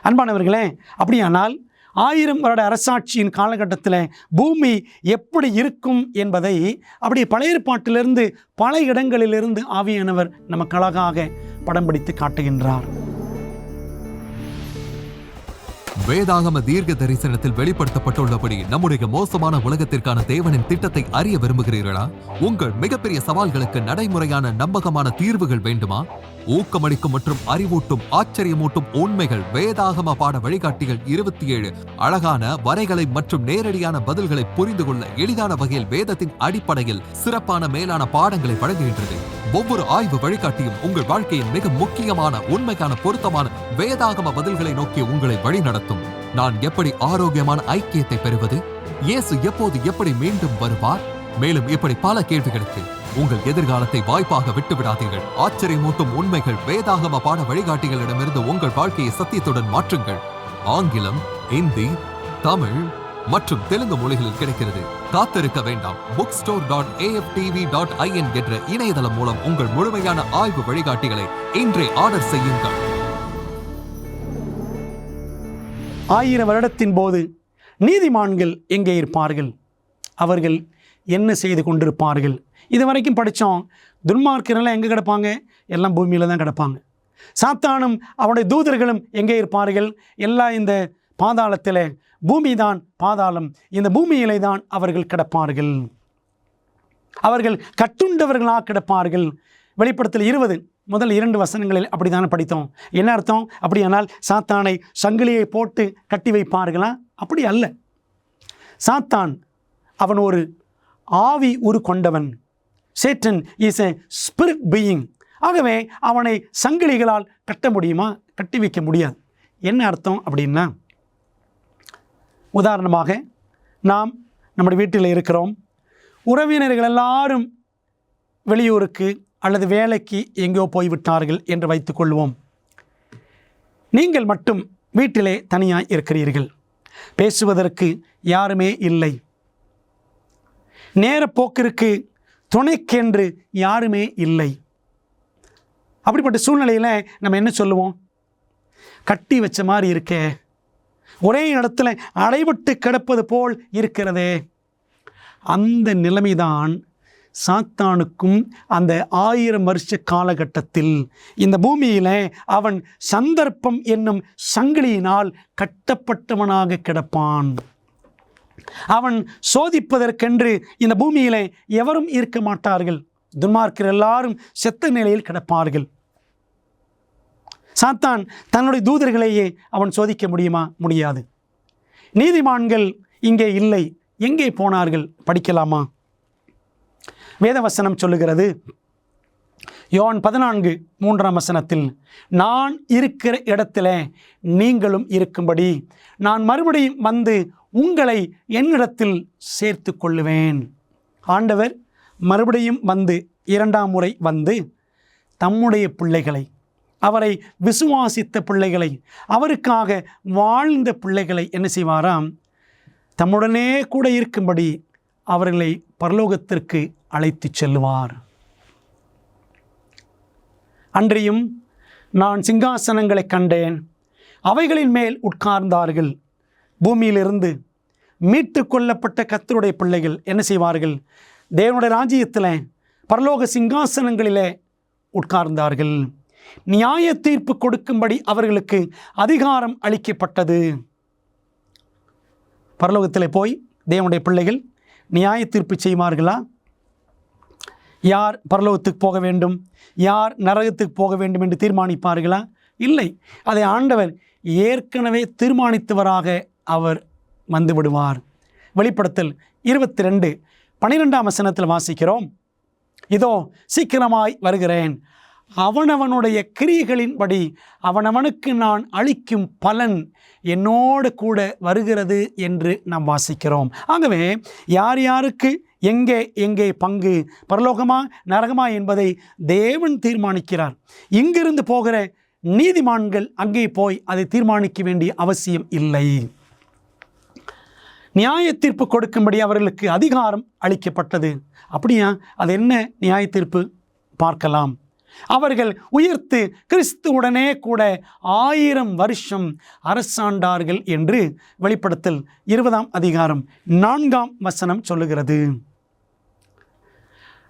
அன்பானவர்களே, அப்படியானால் 1000 வருட அரசாட்சியின் காலகட்டத்தில் பூமி எப்படி இருக்கும் என்பதை அப்படி பழைய ஏற்பாட்டிலிருந்து பல இடங்களிலிருந்து ஆவியானவர் நமக்கு அழகாக படம் பிடித்து காட்டுகின்றார். வேதாகம தீர்க்க தரிசனத்தில் வெளிப்படுத்தப்பட்டுள்ளபடி நம்முடைய மோசமான உலகத்திற்கான தேவனின் திட்டத்தை அறிய விரும்புகிறீர்களா? உங்கள் மிகப்பெரிய சவால்களுக்கு நடைமுறையான நம்பகமான தீர்வுகள் வேண்டுமா? ஊக்கமளிக்கும் மற்றும் அறிவூட்டும் ஆச்சரியமூட்டும் உண்மைகள் வேதாகம பாட வழிகாட்டிகள் 27 அழகான வரைகளை மற்றும் நேரடியான பதில்களை புரிந்து கொள்ள எளிதான வகையில் வேதத்தின் அடிப்படையில் சிறப்பான மேலான பாடங்களை வழங்குகின்றது. ஒவ்வொரு ஆய்வு வழிகாட்டியும் உங்கள் வாழ்க்கையின் மிக முக்கியமான உண்மைக்கான பொருத்தமான வேதாகம பதில்களை நோக்கி உங்களை வழிநடத்தும். நான் எப்படி ஆரோக்கியமான ஐக்கியத்தை பெறுவது? இயேசு எப்போது எப்படி மீண்டும் வருவார்? மேலும் இப்படி பல கேள்விகளுக்கு உங்கள் எதிர்காலத்தை வாய்ப்பாக விட்டுவிடாதீர்கள். ஆச்சரியமூட்டும் உண்மைகள் வேதாகம பாட வழிகாட்டிகளிடமிருந்து உங்கள் வாழ்க்கையை சத்தியத்துடன் மாற்றுங்கள். ஆங்கிலம், இந்தி, தமிழ் மற்றும் தெலுங்கு மொழிகளில் கிடைக்கிறது. காத்திருக்க வேண்டாம். bookstore.aftv.in என்ற இணையதளம் மூலம் உங்கள் முழுமையான ஆய்வு வழிகாட்டிகளை இன்றே ஆர்டர் செய்யுங்கள். 1000 வருடத்தின் போது நீதிமான்கள் எங்கே இருப்பார்கள்? அவர்கள் என்ன செய்து கொண்டிருப்பார்கள்? இதுவரைக்கும் படித்தோம். துன்மார்க்கர்கள் எங்கே கிடப்பாங்க? எல்லாம் பூமியில் தான் கிடப்பாங்க. சாத்தானும் அவனுடைய தூதர்களும் எங்கே இருப்பார்கள்? எல்லாம் இந்த பாதாளத்தில். பூமி தான் பாதாளம். இந்த பூமியிலே தான் அவர்கள் கிடப்பார்கள். அவர்கள் கட்டுண்டவர்களாக கிடப்பார்கள். வெளிப்படுத்தல் 20 முதல் 2 வசனங்களில் அப்படித்தானே படித்தோம். என்ன அர்த்தம்? அப்படியானால் சாத்தானை சங்கிலியை போட்டு கட்டி வைப்பார்களா? அப்படி அல்ல. சாத்தான் அவன் ஒரு ஆவி உரு கொண்டவன். Satan is a spirit being. ஆகவே அவனை சங்கிலிகளால் கட்ட முடியுமா? கட்டி வைக்க முடியாது. என்ன அர்த்தம் அப்படின்னா, உதாரணமாக நாம் நம்முடைய வீட்டில் இருக்கிறோம். உறவினர்கள் எல்லாரும் வெளியூருக்கு அல்லது வேலைக்கு எங்கோ போய்விட்டார்கள் என்று வைத்துக்கொள்வோம். நீங்கள் மட்டும் வீட்டிலே தனியாக இருக்கிறீர்கள். பேசுவதற்கு யாருமே இல்லை. நேரப்போக்கிற்கு துணைக்கென்று யாருமே இல்லை. அப்படிப்பட்ட சூழ்நிலையில் நம்ம என்ன சொல்லுவோம்? கட்டி வச்ச மாதிரி இருக்கே, ஒரே இடத்துல அடைபட்டு கிடப்பது போல் இருக்கிறதே. அந்த நிலைமைதான் சாத்தானுக்கும் அந்த 1000 வருஷ காலகட்டத்தில் இந்த பூமியில் அவன் சந்தர்ப்பம் என்னும் சங்கிலியினால் கட்டப்பட்டவனாக கிடப்பான். அவன் சோதிப்பதற்கென்று இந்த பூமியில் எவரும் இருக்க மாட்டார்கள். துன்மார்க்கர் எல்லாரும் செத்த நிலையில் கிடப்பார்கள். சாத்தான் தன்னுடைய தூதர்களையே அவன் சோதிக்க முடியுமா? முடியாது. நீதிமான்கள் இங்கே இல்லை. எங்கே போனார்கள்? படிக்கலாமா? வேதவசனம் சொல்லுகிறது, யோவான் 14:3 நான் இருக்கிற இடத்துல நீங்களும் இருக்கும்படி நான் மறுபடியும் வந்து உங்களை என்னிடத்தில் சேர்த்து கொள்ளுவேன். ஆண்டவர் மறுபடியும் வந்து 2ஆம் முறை வந்து தம்முடைய பிள்ளைகளை, அவரை விசுவாசித்த பிள்ளைகளை, அவருக்காக வாழ்ந்த பிள்ளைகளை என்ன செய்வாராம்? தம்முடனே கூட இருக்கும்படி அவர்களை பரலோகத்திற்கு அழைத்து செல்லுவார். அன்றியும் நான் சிங்காசனங்களை கண்டேன், அவைகளின் மேல் உட்கார்ந்தார்கள். பூமியிலிருந்து மீட்டு கொள்ளப்பட்ட கர்த்தருடைய பிள்ளைகள் என்ன செய்வார்கள்? தேவனுடைய ராஜ்யத்தில் பரலோக சிங்காசனங்களிலே உட்கார்ந்தார்கள். நியாய தீர்ப்பு கொடுக்கும்படி அவர்களுக்கு அதிகாரம் அளிக்கப்பட்டது. பரலோகத்தில் போய் தேவனுடைய பிள்ளைகள் நியாய தீர்ப்பு செய்வார்களா? யார் பரலோகத்துக்கு போக வேண்டும், யார் நரகத்துக்கு போக வேண்டும் என்று தீர்மானிப்பார்களா? இல்லை. அதை ஆண்டவர் ஏற்கனவே தீர்மானித்தவராக அவர் வந்து விடுவார். வெளிப்படுத்தல் 22:12 வாசிக்கிறோம், இதோ சீக்கிரமாய் வருகிறேன், அவனவனுடைய கிரியைகளின்படி அவனவனுக்கு நான் அளிக்கும் பலன் என்னோடு கூட வருகிறது என்று நாம் வாசிக்கிறோம். ஆகவே யார் யாருக்கு எங்கே எங்கே பங்கு, பரலோகமா நரகமா என்பதை தேவன் தீர்மானிக்கிறார். இங்கிருந்து போகிற நீதிமான்கள் அங்கே போய் அதை தீர்மானிக்க வேண்டிய அவசியம் இல்லை. நியாய தீர்ப்பு கொடுக்கும்படி அவர்களுக்கு அதிகாரம் அளிக்கப்பட்டது. அப்படியா? அது என்ன நியாய தீர்ப்பு? பார்க்கலாம். அவர்கள் உயிர்த்து கிறிஸ்துவுடனே கூட 1000 வருஷம் அரசாண்டார்கள் என்று வெளிப்படுத்தல் 20:4 சொல்லுகிறது.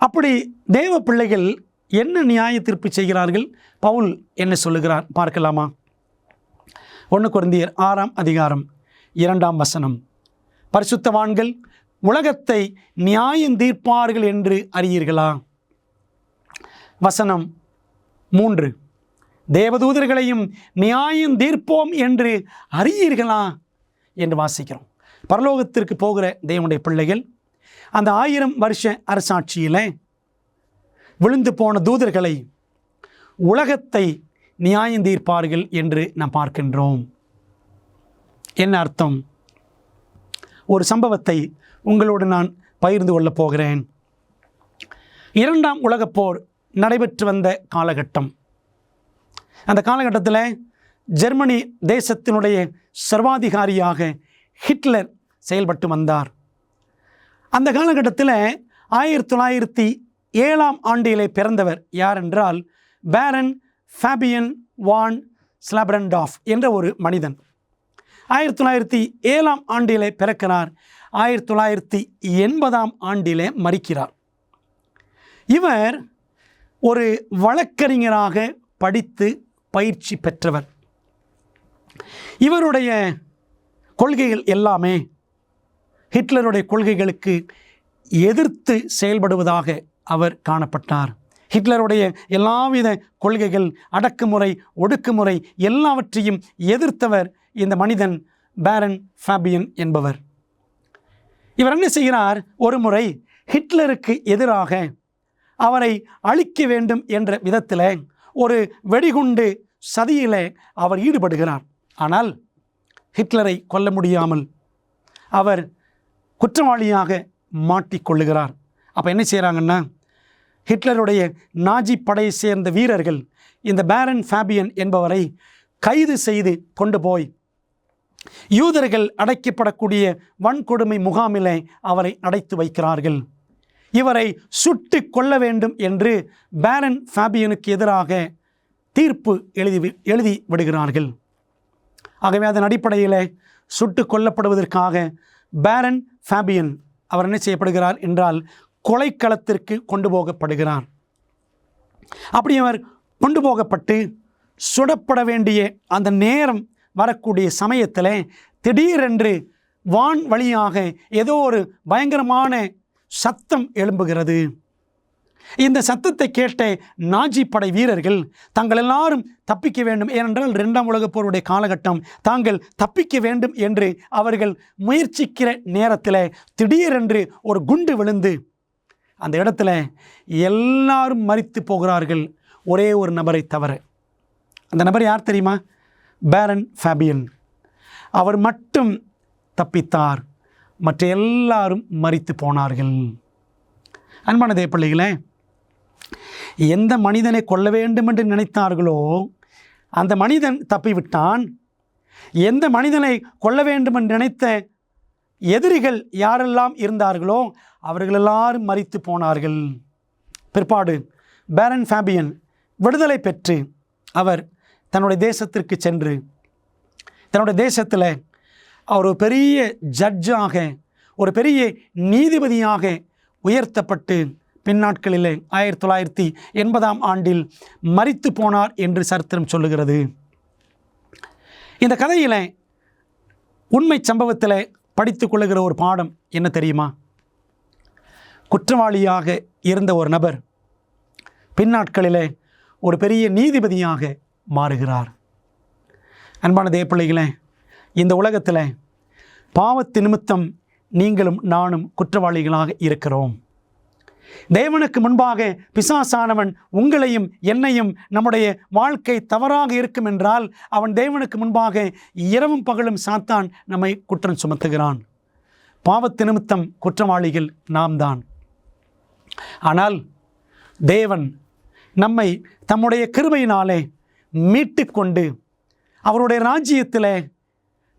அப்படி தேவ பிள்ளைகள் என்ன நியாய தீர்ப்பு செய்கிறார்கள்? பவுல் என்ன சொல்லுகிறார் பார்க்கலாமா? 1 கொரிந்தியர் 6:2 பரிசுத்தவான்கள் உலகத்தை நியாயம் தீர்ப்பார்கள் என்று அறியீர்களா? வசனம் 3, தேவதூதர்களையும் நியாயம் தீர்ப்போம் என்று அறியீர்களா என்று வாசிக்கிறோம். பரலோகத்திற்கு போகிற தேவனுடைய பிள்ளைகள் அந்த 1000 வருஷ அரசாட்சியில் விழுந்து போன தூதர்களை, உலகத்தை நியாயம் தீர்ப்பார்கள் என்று நாம் பார்க்கின்றோம். என்ன அர்த்தம்? ஒரு சம்பவத்தை உங்களோடு நான் பகிர்ந்து கொள்ளப் போகிறேன். 2ஆம் உலகப் போர் நடைபெற்று வந்த காலகட்டம். அந்த காலகட்டத்தில் ஜெர்மனி தேசத்தினுடைய சர்வாதிகாரியாக ஹிட்லர் செயல்பட்டு வந்தார். அந்த காலகட்டத்தில் 1907 பிறந்தவர் யார் என்றால் பேரன் ஃபேபியன் வான் ஸ்லாப்ரண்டாஃப் என்ற ஒரு மனிதன். 1907 பிறக்கிறார். 1980 மரிக்கிறார். இவர் ஒரு வழக்கறிஞராக படித்து பயிற்சி பெற்றவர். இவருடைய கொள்கைகள் எல்லாமே ஹிட்லருடைய கொள்கைகளுக்கு எதிர்த்து செயல்படுவதாக அவர் காணப்பட்டார். ஹிட்லருடைய எல்லாவித கொள்கைகள், அடக்குமுறை, ஒடுக்குமுறை எல்லாவற்றையும் எதிர்த்தவர் இந்த மனிதன் பேரன் ஃபேபியன் என்பவர். இவர் என்ன செய்கிறார்? ஒரு முறை ஹிட்லருக்கு எதிராக அவரை அழிக்க வேண்டும் என்ற விதத்தில் ஒரு வெடிகுண்டு சதியில் அவர் ஈடுபடுகிறார். ஆனால் ஹிட்லரை கொல்ல முடியாமல் அவர் குற்றவாளியாக மாட்டிக்கொள்ளுகிறார். அப்போ என்ன செய்கிறாங்கன்னா, ஹிட்லருடைய நாஜி படையை சேர்ந்த வீரர்கள் இந்த பேரன் ஃபேபியன் என்பவரை கைது செய்து கொண்டு போய் யூதர்கள் அடைக்கப்படக்கூடிய வன்கொடுமை முகாமிலே அவரை அடைத்து வைக்கிறார்கள். இவரை சுட்டு கொல்ல வேண்டும் என்று பேரன் ஃபேபியனுக்கு எதிராக தீர்ப்பு எழுதி விடுகிறார்கள். ஆகவே அதன் அடிப்படையில் சுட்டு கொல்லப்படுவதற்காக பேரன் ஃபேபியன் அவர் என்ன செய்யப்படுகிறார் என்றால் கொலைக்களத்திற்கு கொண்டு போகப்படுகிறார். அப்படி அவர் கொண்டு போகப்பட்டு சுடப்பட வேண்டிய அந்த நேரம் வரக்கூடிய சமயத்தில் திடீரென்று வான் வழியாக ஏதோ ஒரு பயங்கரமான சத்தம் எழும்புகிறது. இந்த சத்தத்தை கேட்ட நாஜி படை வீரர்கள் தாங்கள் எல்லாரும் தப்பிக்க வேண்டும், ஏனென்றால் 2ஆம் உலகப் போருடைய காலகட்டம், தாங்கள் தப்பிக்க வேண்டும் என்று அவர்கள் முயற்சிக்கிற நேரத்தில் திடீரென்று ஒரு குண்டு விழுந்து அந்த இடத்துல எல்லாரும் மரித்து போகிறார்கள், ஒரே ஒரு நபரை தவிர. அந்த நபர் யார் தெரியுமா? பேரன் ஃபேபியன். அவர் மட்டும் தப்பித்தார், மற்ற எல்லாரும் மரித்து போனார்கள். அன்பான தேவ பிள்ளைகளே, எந்த மனிதனை கொல்ல வேண்டும் என்று நினைத்தார்களோ அந்த மனிதன் தப்பிவிட்டான். எந்த மனிதனை கொல்ல வேண்டும் என்று நினைத்த எதிரிகள் யாரெல்லாம் இருந்தார்களோ அவர்கள் எல்லாரும் மரித்து போனார்கள். பிற்பாடு பேரன் ஃபேபியன் விடுதலை பெற்று அவர் தன்னுடைய தேசத்திற்கு சென்று தன்னுடைய தேசத்தில் அவர் ஒரு பெரிய ஜட்ஜாக, ஒரு பெரிய நீதிபதியாக உயர்த்தப்பட்டு பின்னாட்களிலே 1980ஆம் ஆண்டில் மரித்து போனார் என்று சரித்திரம் சொல்லுகிறது. இந்த கதையில் உண்மை சம்பவத்தில் படித்து கொள்ளுகிற ஒரு பாடம் என்ன தெரியுமா? குற்றவாளியாக இருந்த ஒரு நபர் பின்னாட்களில் ஒரு பெரிய நீதிபதியாக மாறுகிறார். அன்பான தேவப்பிள்ளைகளே, இந்த உலகத்தில் பாவத்து நிமித்தம் நீங்களும் நானும் குற்றவாளிகளாக இருக்கிறோம். தேவனுக்கு முன்பாக பிசாசானவன் உங்களையும் என்னையும், நம்முடைய வாழ்க்கை தவறாக இருக்கும் என்றால் அவன் தேவனுக்கு முன்பாக இரவும் பகலும் சாத்தான் நம்மை குற்றம் சுமத்துகிறான். பாவத்து நிமித்தம் குற்றவாளிகள் நாம் தான். ஆனால் தேவன் நம்மை தம்முடைய கிருபையினாலே மீட்டு கொண்டு அவருடைய ராஜ்யத்தில்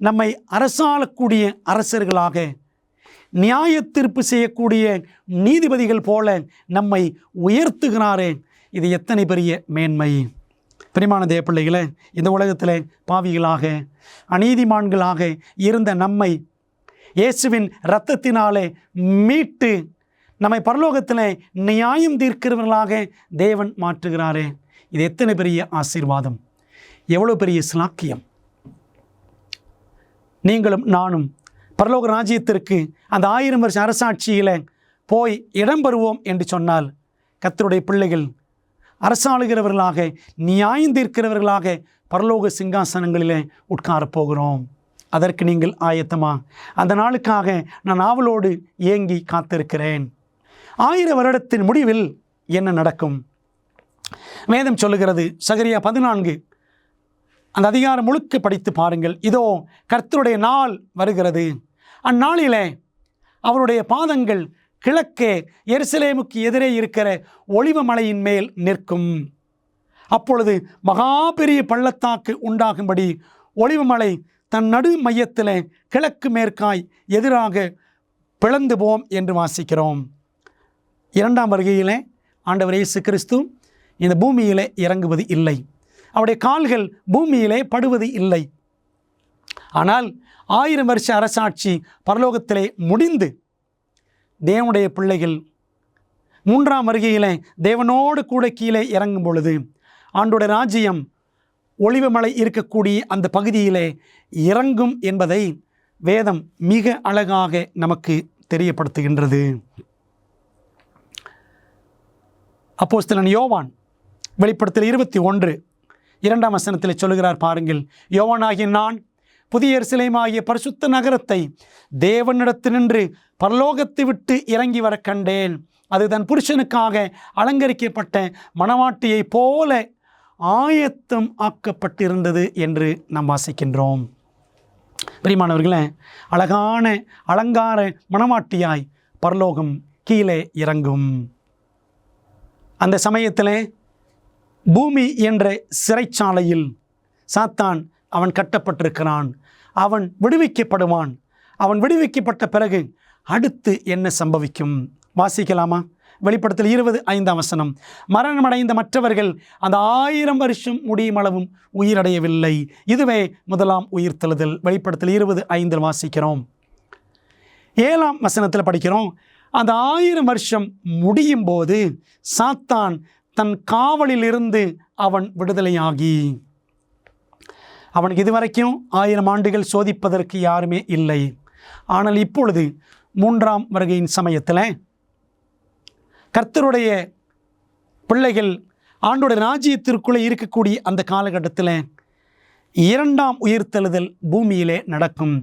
நம்மை அரசாளக்கூடிய அரசர்களாக, நியாய தீர்ப்பு செய்யக்கூடிய நீதிபதிகள் போல நம்மை உயர்த்துகிறாரே, இது எத்தனை பெரிய மேன்மை! பிரியமான தேவப்பிள்ளைகளே, இந்த உலகத்தில் பாவிகளாக, அநீதிமான்களாக இருந்த நம்மை இயேசுவின் இரத்தத்தினாலே மீட்டு நம்மை பரலோகத்தில் நியாயம் தீர்க்கிறவர்களாக தேவன் மாற்றுகிறாரே, இது எத்தனை பெரிய ஆசீர்வாதம்! எவ்வளோ பெரிய ஸ்லாக்கியம்! நீங்களும் நானும் பரலோக ராஜ்யத்திற்கு அந்த 1000 வருஷ அரசாட்சியில் போய் இடம்பெறுவோம் என்று சொன்னால், கர்த்தருடைய பிள்ளைகள் அரசாளுகிறவர்களாக, நியாயம் தீர்க்கிறவர்களாக பரலோக சிங்காசனங்களிலே உட்காரப் போகிறோம். அதற்கு நீங்கள் ஆயத்தமா? அந்த நாளுக்காக நான் ஆவலோடு ஏங்கி காத்திருக்கிறேன். 1000 வருடத்தின் முடிவில் என்ன நடக்கும்? வேதம் சொல்லுகிறது, சகரியா 14 அந்த அதிகாரம் முழுக்க படித்து பாருங்கள். இதோ கர்த்தருடைய நாள் வருகிறது, அந்நாளிலே அவருடைய பாதங்கள் கிழக்கே எருசலேமுக்கு எதிரே இருக்கிற ஒலிவ மலையின் மேல் நிற்கும். அப்பொழுது மகா பெரிய பள்ளத்தாக்கு உண்டாகும்படி ஒலிவ மலை தன் நடு மையத்தில் கிழக்கு மேற்காய் எதிராக பிளந்து போம் என்று வாசிக்கிறோம். 2ஆம் வருகையிலே ஆண்டவர் இயேசு கிறிஸ்து இந்த பூமியிலே இறங்குவது இல்லை. அவருடைய கால்கள் பூமியிலே படுவது இல்லை. ஆனால் 1000 வருஷ அரசாட்சி பரலோகத்திலே முடிந்து தேவனுடைய பிள்ளைகள் 3ஆம் வருகையிலே தேவனோடு கூட கீழே இறங்கும் பொழுது ஆண்டோட ராஜ்யம் ஒலிவமலை இருக்கக்கூடிய அந்த பகுதியிலே இறங்கும் என்பதை வேதம் மிக அழகாக நமக்கு தெரியப்படுத்துகின்றது. அப்போஸ்தலன் யோவான் வெளிப்படுத்தல் 21 2ஆம் வசனத்தில் சொல்லுகிறார் பாருங்கள். யோவானாகிய நான் புதிய எருசலேமாகிய பரிசுத்த நகரத்தை தேவனிடத்தினின்று பரலோகத்தை விட்டு இறங்கி வர கண்டேன். அது தன் புருஷனுக்காக அலங்கரிக்கப்பட்ட மணவாட்டியைப் போல ஆயத்தம் ஆக்கப்பட்டிருந்தது என்று நாம் வாசிக்கின்றோம். பிரியமானவர்களே, அழகான அலங்கார மணவாட்டியாய் பரலோகம் கீழே இறங்கும். அந்த சமயத்திலே பூமி என்ற சிறைச்சாலையில் சாத்தான் அவன் கட்டப்பட்டிருக்கிறான். அவன் விடுவிக்கப்படுவான். அவன் விடுவிக்கப்பட்ட பிறகு அடுத்து என்ன சம்பவிக்கும் வாசிக்கலாமா? வெளிப்படுத்தல் 20:5 வசனம். மரணமடைந்த மற்றவர்கள் அந்த 1000 வருஷம் முடியும் அளவும் உயிரடையவில்லை. இதுவே முதலாம் உயிர்த்தெழுதல். வெளிப்படுத்தல் 20:5 வாசிக்கிறோம். 7ஆம் வசனத்தில் படிக்கிறோம். அந்த 1000 வருஷம் முடியும் போது சாத்தான் தன் காவலில் இருந்து அவன் விடுதலையாகி, அவனுக்கு இதுவரைக்கும் 1000 ஆண்டுகள் சோதிப்பதற்கு யாருமே இல்லை. ஆனால் இப்பொழுது 3ஆம் வருகையின் சமயத்தில் கர்த்தருடைய பிள்ளைகள் ஆண்டோட ராஜ்யத்திற்குள்ளே இருக்கக்கூடிய அந்த காலகட்டத்தில் 2ஆம் உயிர்த்தெழுதல் பூமியிலே நடக்கும்.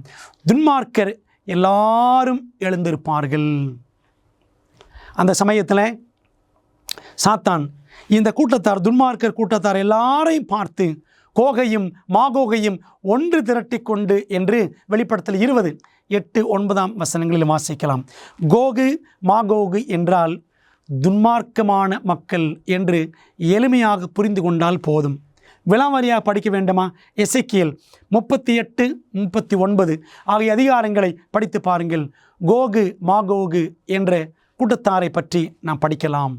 துன்மார்க்கர் எல்லாரும் எழுந்திருப்பார்கள். அந்த சமயத்தில் சாத்தான் இந்த கூட்டத்தார், துன்மார்க்கர் கூட்டத்தார் எல்லாரையும் பார்த்து கோகையும் மாகோகையும் ஒன்று திரட்டி கொண்டு என்று வெளிப்படுத்தல் 20:8-9 வசனங்களில் வாசிக்கலாம். கோகு மாகோகு என்றால் துன்மார்க்கமான மக்கள் என்று எளிமையாக புரிந்து கொண்டால் போதும். விலாவாரியாக படிக்க வேண்டுமா? எசேக்கியேல் 38-39 ஆகிய அதிகாரங்களை படித்து பாருங்கள். கோகு மாகோகு என்ற கூட்டத்தாரை பற்றி நாம் படிக்கலாம்.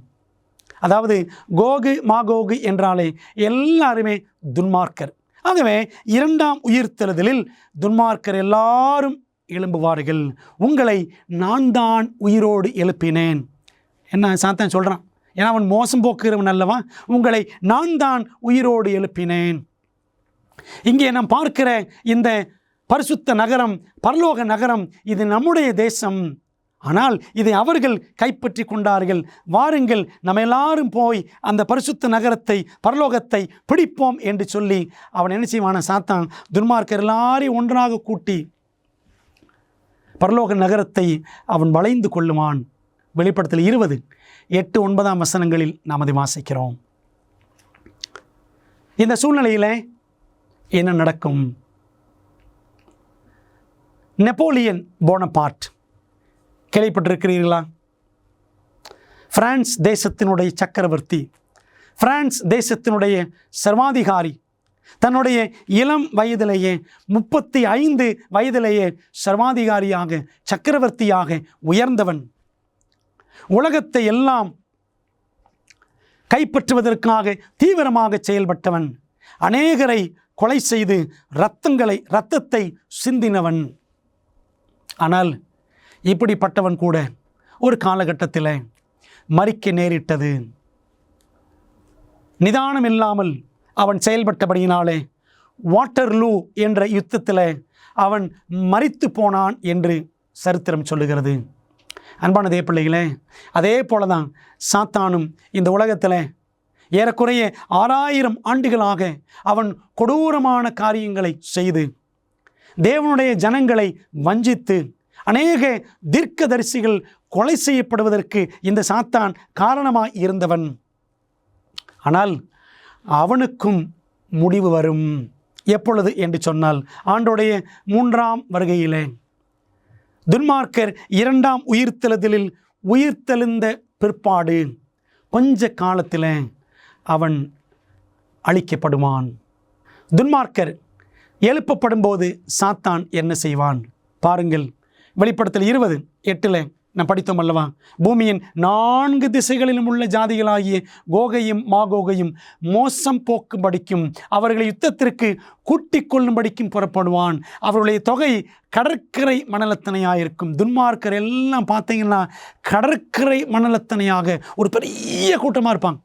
அதாவது கோகு மாகோகு என்றாலே எல்லாருமே துன்மார்க்கர். ஆகவே இரண்டாம் உயிர்த்தெழுதலில் துன்மார்க்கர் எல்லாரும் எழும்புவார்கள். உங்களை நான் தான் உயிரோடு எழுப்பினேன். என்ன சாத்தான் சொல்கிறான்? ஏன்னா அவன் மோசம் போக்குகிறவன் அல்லவா? உங்களை நான் தான் உயிரோடு எழுப்பினேன். இங்கே நாம் பார்க்கிற இந்த பரிசுத்த நகரம், பரலோக நகரம், இது நம்முடைய தேசம். ஆனால் இதை அவர்கள் கைப்பற்றி கொண்டார்கள். வாருங்கள், நம்ம எல்லாரும் போய் அந்த பரிசுத்த நகரத்தை, பரலோகத்தை பிடிப்போம் என்று சொல்லி அவன் என்ன செய்வான? சாத்தான் துன்மார்க்கர் எல்லாரையும் ஒன்றாக கூட்டி பரலோக நகரத்தை அவன் வளைந்து கொள்ளுவான். வெளிப்படுத்தல் 20:8-9 வசனங்களில் நாம் அதை வாசிக்கிறோம். இந்த சூழ்நிலையில் என்ன நடக்கும்? Napoleon Bonaparte கேள்விப்பட்டிருக்கிறீர்களா? பிரான்ஸ் தேசத்தினுடைய சக்கரவர்த்தி, பிரான்ஸ் தேசத்தினுடைய சர்வாதிகாரி, தன்னுடைய இளம் வயதிலேயே 35 வயதிலேயே சர்வாதிகாரியாக, சக்கரவர்த்தியாக உயர்ந்தவன். உலகத்தை எல்லாம் கைப்பற்றுவதற்காக தீவிரமாக செயல்பட்டவன். அநேகரை கொலை செய்து இரத்தத்தை சிந்தினவன். ஆனால் இப்படிப்பட்டவன் கூட ஒரு காலகட்டத்தில் மரிக்க நேரிட்டது. நிதானம் இல்லாமல் அவன் செயல்பட்டபடியினாலே வாட்டர்லூ என்ற யுத்தத்தில் அவன் மரித்து போனான் என்று சரித்திரம் சொல்லுகிறது. அன்பான தேவ பிள்ளைகளே, அதே போல தான் சாத்தானும் இந்த உலகத்தில் ஏறக்குறைய 6000 ஆண்டுகளாக அவன் கொடூரமான காரியங்களை செய்து தேவனுடைய ஜனங்களை வஞ்சித்து அநேக தீர்க்கதரிசிகள் கொலை செய்யப்படுவதற்கு இந்த சாத்தான் காரணமாய் இருந்தவன். ஆனால் அவனுக்கும் முடிவு வரும். எப்பொழுது என்று சொன்னால், ஆண்டோடைய 3ஆம் வருகையிலே துன்மார்க்கர் 2ஆம் உயிர்த்தெழுதலில் உயிர்த்தெழுந்த பிற்பாடு கொஞ்ச காலத்தில் அவன் அழிக்கப்படுவான். துன்மார்க்கர் எழுப்பப்படும் போது சாத்தான் என்ன செய்வான் பாருங்கள். வெளிப்படுத்தல் 20:8 நாம் படித்தோம் அல்லவா? பூமியின் 4 திசைகளிலும் உள்ள ஜாதிகளாகிய கோகையும் மாகோகையும் மோசம் போக்கும்படிக்கும் அவர்களை யுத்தத்திற்கு கூட்டிக் கொள்ளும்படிக்கும் புறப்படுவான். அவருடைய தொகை கடற்கரை மணலத்தனையாயிருக்கும். துன்மார்க்கர் எல்லாம் பார்த்தீங்கன்னா கடற்கரை மணலத்தனையாக ஒரு பெரிய கூட்டமாக இருப்பாங்க.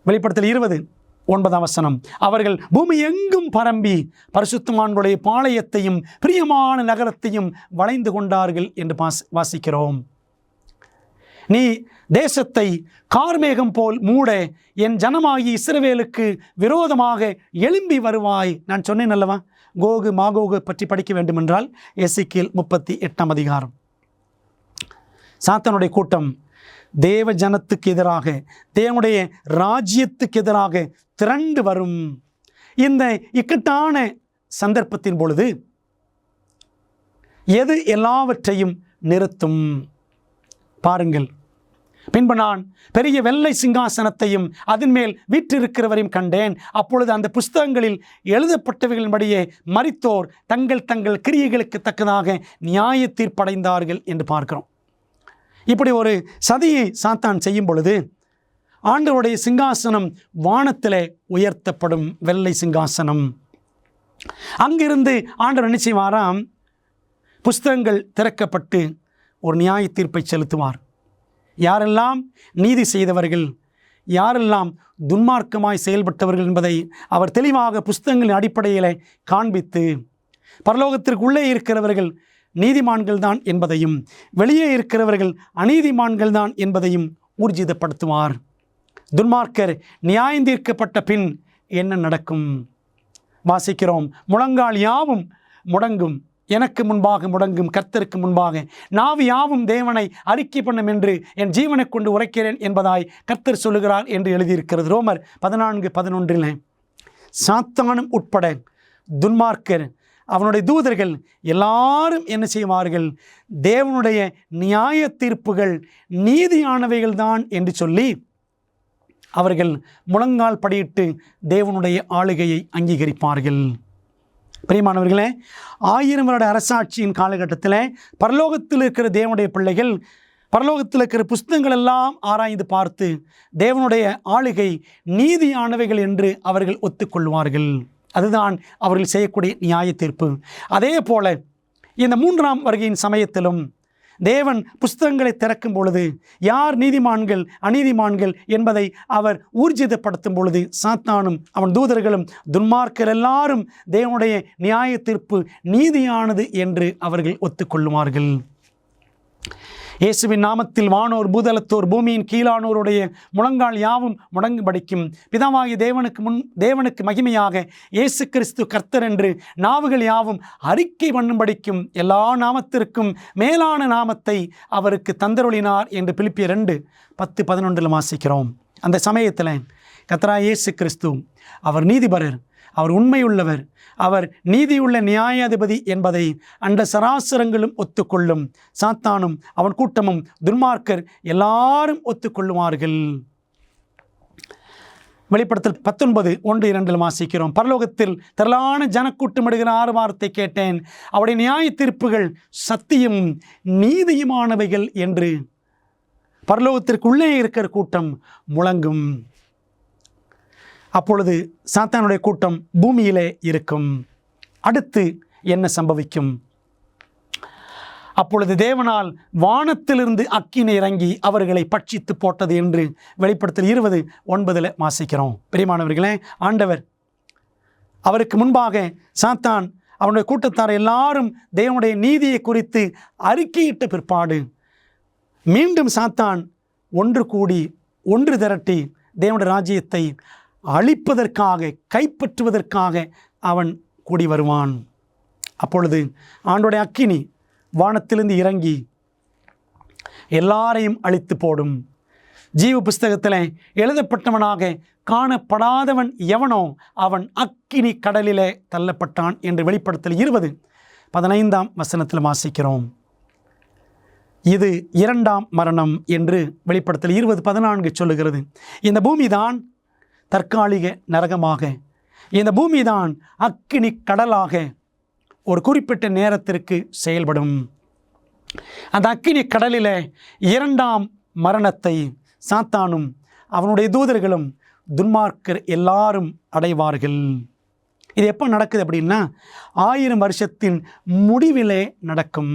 வெளிப்படுத்தல் 20:9 வசனம், அவர்கள் பூமி எங்கும் பரம்பி பரிசுத்தவான்களுடைய பாளையத்தையும் பிரியமான நகரத்தையும் வளைந்து கொண்டார்கள் என்று வாசிக்கிறோம். நீ தேசத்தை கார்மேகம் போல் மூட என் ஜனமாகி இஸ்ரவேலுக்கு விரோதமாக எழும்பி வருவாய். நான் சொன்னேன் அல்லவா, கோகு மாகோகு பற்றி படிக்க வேண்டுமென்றால் எசேக்கியேல் 38ஆம் அதிகாரம். சாத்தானுடைய கூட்டம் தேவ ஜனத்துக்கு எதிராக, தேவனுடைய ராஜ்யத்துக்கு எதிராக திரண்டு வரும். இந்த இக்கட்டான சந்தர்ப்பத்தின் பொழுது எது எல்லாவற்றையும் நிறுத்தும் பாருங்கள். பின்பு நான் பெரிய வெள்ளை சிங்காசனத்தையும் அதன் மேல் வீற்றிருக்கிறவரையும் கண்டேன். அப்பொழுது அந்த புஸ்தகங்களில் எழுதப்பட்டவைகளின்படியே மரித்தோர் தங்கள் தங்கள் கிரியைகளுக்கு தக்கதாக நியாய தீர்ப்படைந்தார்கள் என்று பார்க்கிறோம். இப்படி ஒரு சதியை சாத்தான் செய்யும் பொழுது ஆண்டவருடைய சிங்காசனம் வானத்திலே உயர்த்தப்படும், வெள்ளை சிங்காசனம். அங்கிருந்து ஆண்டவர் என்ன செய்வாராம்? புஸ்தகங்கள் திறக்கப்பட்டு ஒரு நியாய தீர்ப்பை செலுத்துவார். யாரெல்லாம் நீதி செய்தவர்கள், யாரெல்லாம் துன்மார்க்கமாய் செயல்பட்டவர்கள் என்பதை அவர் தெளிவாக புஸ்தகங்களின் அடிப்படையில் காண்பித்து, பரலோகத்திற்கு உள்ளே இருக்கிறவர்கள் நீதிமான்கள் தான் என்பதையும் வெளியே இருக்கிறவர்கள் அநீதிமான்கள் தான் என்பதையும் ஊர்ஜிதப்படுத்துவார். துன்மார்க்கர் நியாயம் தீர்க்கப்பட்ட பின் என்ன நடக்கும் வாசிக்கிறோம். முழங்கால் யாவும் முடங்கும், எனக்கு முன்பாக முடங்கும், கர்த்தருக்கு முன்பாக நாவு யாவும் தேவனை அறிக்கை பண்ணும் என்று என் ஜீவனை கொண்டு உரைக்கிறேன் என்பதாய் கர்த்தர் சொல்லுகிறார் என்று எழுதியிருக்கிறது. ரோமர் 14:11. சாத்தானும் உட்பட துன்மார்க்கர், அவனுடைய தூதர்கள் எல்லாரும் என்ன செய்வார்கள்? தேவனுடைய நியாய தீர்ப்புகள் நீதியானவைகள் தான் என்று சொல்லி அவர்கள் முழங்கால் படியிட்டு தேவனுடைய ஆளுகையை அங்கீகரிப்பார்கள். பிரியமானவர்களே, 1000 வருட அரசாட்சியின் காலகட்டத்தில் பரலோகத்தில் இருக்கிற தேவனுடைய பிள்ளைகள் பரலோகத்தில் இருக்கிற புஸ்தகங்கள் எல்லாம் ஆராய்ந்து பார்த்து தேவனுடைய ஆளுகை நீதியானவைகள் என்று அவர்கள் ஒத்துக்கொள்வார்கள். அதுதான் அவர்கள் செய்யக்கூடிய நியாய தீர்ப்பு. அதே போல இந்த 3ஆம் வருகையின் சமயத்திலும் தேவன் புஸ்தகங்களை திறக்கும் பொழுது யார் நீதிமான்கள் அநீதிமான்கள் என்பதை அவர் ஊர்ஜிதப்படுத்தும் பொழுது சாத்தானும் அவன் தூதர்களும் துன்மார்க்கர் எல்லாரும் தேவனுடைய நியாய தீர்ப்பு நீதியானது என்று அவர்கள் ஒத்துக்கொள்ளுவார்கள். இயேசுவின் நாமத்தில் வானோர் பூதலத்தோர் பூமியின் கீழானோருடைய முழங்கால் யாவும் முடங்கும்படிக்கும் பிதாவாகிய தேவனுக்கு மகிமையாக இயேசு கிறிஸ்து கர்த்தர் என்று நாவுகள் யாவும் அறிக்கை பண்ணும்படிக்கும் எல்லா நாமத்திற்கும் மேலான நாமத்தை அவருக்கு தந்தருளினார் என்று பிலிப்பியர் 2:10-11 வாசிக்கிறோம். அந்த சமயத்தில் கர்த்தராகிய இயேசு கிறிஸ்து அவர் நீதிபரர், அவர் உண்மையுள்ளவர், அவர் நீதியுள்ள நியாயாதிபதி என்பதை அண்ட சராசரங்களும் ஒத்துக்கொள்ளும். சாத்தானும் அவன் கூட்டமும் துன்மார்க்கர் எல்லாரும் ஒத்துக்கொள்ளுவார்கள். வெளிப்படுத்தல் 19:1-2 வாசிக்கிறோம். பரலோகத்தில் திரளான ஜனக்கூட்டமிடுகிற ஆரவாரத்தை கேட்டேன். அவருடைய நியாய தீர்ப்புகள் சத்தியம் நீதியுமானவைகள் என்று பரலோகத்திற்குள்ளே இருக்கிற கூட்டம் முழங்கும். அப்பொழுது சாத்தானுடைய கூட்டம் பூமியிலே இருக்கும். அடுத்து என்ன சம்பவிக்கும்? அப்பொழுது தேவனால் வானத்திலிருந்து அக்கினி இறங்கி அவர்களை பட்சித்து போட்டது என்று வெளிப்படுத்தல் 20:9 வாசிக்கிறோம். பிரியமானவர்களே, ஆண்டவர் அவருக்கு முன்பாக சாத்தான் அவனுடைய கூட்டத்தார் எல்லாரும் தேவனுடைய நீதியை குறித்து அறிக்கையிட்ட பிற்பாடு மீண்டும் சாத்தான் ஒன்று கூடி ஒன்று திரட்டி தேவனுடைய ராஜ்யத்தை அழிப்பதற்காக கைப்பற்றுவதற்காக அவன் கூடி வருவான். அப்பொழுது ஆண்டோடைய அக்கினி வானத்திலிருந்து இறங்கி எல்லாரையும் அழித்து போடும். ஜீவ புஸ்தகத்தில் எழுதப்பட்டவனாக காணப்படாதவன் எவனோ அவன் அக்கினி கடலிலே தள்ளப்பட்டான் என்று வெளிப்படுத்தல் 20:15 வாசிக்கிறோம். இது 2ஆம் மரணம் என்று வெளிப்படுத்தல் 20:14 சொல்லுகிறது. இந்த பூமிதான் தற்காலிக நரகமாக, இந்த பூமிதான் அக்கினி கடலாக ஒரு குறிப்பிட்ட நேரத்திற்கு செயல்படும். அந்த அக்கினி கடலில் 2ஆம் மரணத்தை சாத்தானும் அவனுடைய தூதர்களும் துன்மார்க்கர் எல்லாரும் அடைவார்கள். இது எப்போ நடக்குது அப்படின்னா 1000 வருஷத்தின் முடிவிலே நடக்கும்.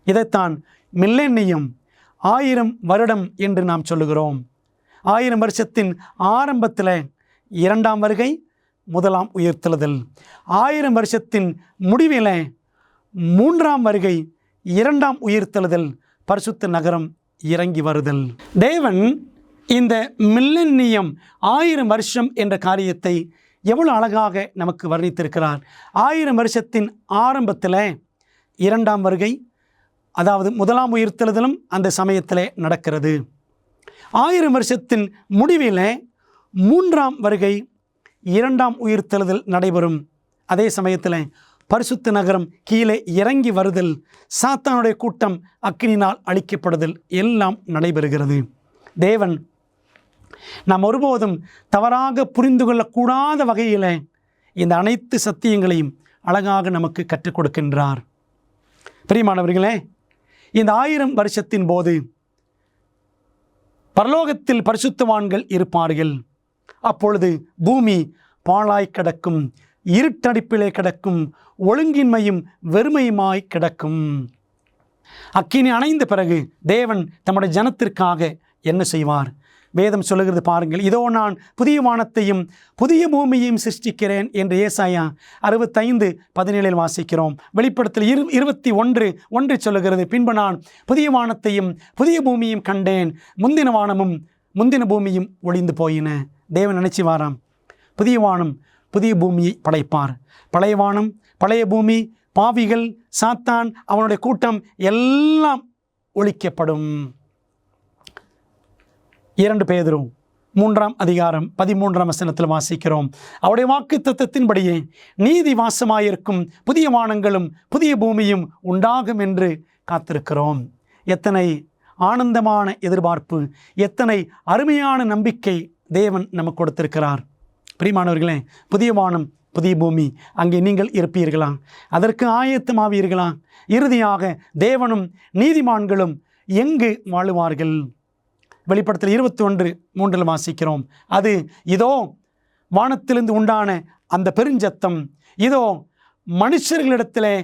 இதைத்தான் மில்லேனியம் 1000 வருடம் என்று நாம் சொல்லுகிறோம். 1000 வருஷத்தின் ஆரம்பத்தில் 2ஆம் வருகை, 1ஆம் உயிர்த்தெழுதல். 1000 வருஷத்தின் முடிவில் 3ஆம் வருகை, 2ஆம் உயிர்த்தெழுதல், பரிசுத்த நகரம் இறங்கி வருதல். தேவன் இந்த மில்லேனியம் 1000 வருஷம் என்ற காரியத்தை எவ்வளவு அழகாக நமக்கு வர்ணித்திருக்கிறார். 1000 வருஷத்தின் ஆரம்பத்தில் 2ஆம் வருகை, அதாவது 1ஆம் உயிர்த்தெழுதலும் அந்த சமயத்தில் நடக்கிறது. 1000 வருஷத்தின் முடிவில் 3ஆம் வருகை, 2ஆம் உயிர்த்தெழுதல் நடைபெறும். அதே சமயத்தில் பரிசுத்த நகரம் கீழே இறங்கி வருதல், சாத்தானுடைய கூட்டம் அக்கினினால் அழிக்கப்படுதல் எல்லாம் நடைபெறுகிறது. தேவன் நாம் ஒருபோதும் தவறாக புரிந்து கொள்ளக்கூடாத வகையில் இந்த அனைத்து சத்தியங்களையும் அழகாக நமக்கு கற்றுக் கொடுக்கின்றார். பிரியமானவர்களே, இந்த 1000 வருஷத்தின் போது பரலோகத்தில் பரிசுத்தவான்கள் இருப்பார்கள். அப்பொழுது பூமி பாழாய் கிடக்கும், இருட்டடிப்பிலே கிடக்கும், ஒழுங்கின்மையும் வெறுமையுமாய் கிடக்கும். அக்கினி அணைந்த பிறகு தேவன் தம்முடைய ஜனத்திற்காக என்ன செய்வார்? வேதம் சொல்லுகிறது பாருங்கள். இதோ நான் புதிய வானத்தையும் புதிய பூமியையும் சிருஷ்டிக்கிறேன் என்று ஏசாயா 65:17 வாசிக்கிறோம். வெளிப்படுத்தல் 21:1 சொல்லுகிறது, பின்பு நான் புதிய வானத்தையும் புதிய பூமியையும் கண்டேன், முந்தின வானமும் முந்தின பூமியும் ஒளிந்து போயின. தேவன் நினைச்சு வாராம், புதிய வானம் புதிய பூமியை படைப்பார். பழைய வானம் பழைய பூமி, பாவிகள், சாத்தான், அவனுடைய கூட்டம் எல்லாம் ஒழிக்கப்படும். 2 பேதுரு 3ஆம் அதிகாரம் 13ஆம் வசனத்தில் வாசிக்கிறோம், அவருடைய வாக்குத்தத்தத்தின்படியே நீதி வாசமாயிருக்கும் புதிய வானங்களும் புதிய பூமியும் உண்டாகும் என்று காத்திருக்கிறோம். எத்தனை ஆனந்தமான எதிர்பார்ப்பு, எத்தனை அருமையான நம்பிக்கை தேவன் நமக்கு கொடுத்திருக்கிறார். பிரியமானவர்களே, புதிய வானம் புதிய பூமி, அங்கே நீங்கள் இருப்பீர்களா? அதற்கு ஆயத்தமாவீர்களா? இறுதியாக தேவனும் நீதிமான்களும் எங்கு வாழுவார்கள்? வெளிப்படுத்தல் 21:3 வாசிக்கிறோம். அது இதோ வானத்திலிருந்து உண்டான அந்த பெருஞ்சத்தம், இதோ மனுஷர்களிடத்திலே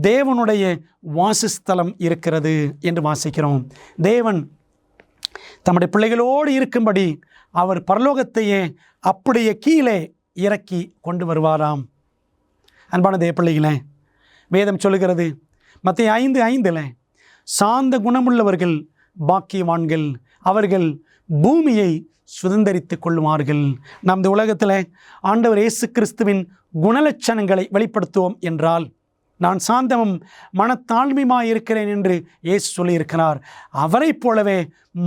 தேவனுடைய வாசஸ்தலம் இருக்கிறது என்று வாசிக்கிறோம். தேவன் தம்முடைய பிள்ளைகளோடு இருக்கும்படி அவர் பரலோகத்தையே அப்படியே கீழே இறக்கி கொண்டு வருவாராம். அன்பான தேவ பிள்ளைகளே, வேதம் சொல்லுகிறது மத்தேயு 5:5 சாந்த குணமுள்ளவர்கள் பாக்கியவான்கள், அவர்கள் பூமியை சுதந்தரித்துக் கொள்ளுவார்கள். நாம் இந்த உலகத்தில் ஆண்டவர் இயேசு கிறிஸ்துவின் குணலட்சணங்களை வெளிப்படுத்துவோம் என்றால், நான் சாந்தமும் மனத்தாழ்மையுமாய் இருக்கிறேன் என்று இயேசு சொல்லியிருக்கிறார். அவரைப் போலவே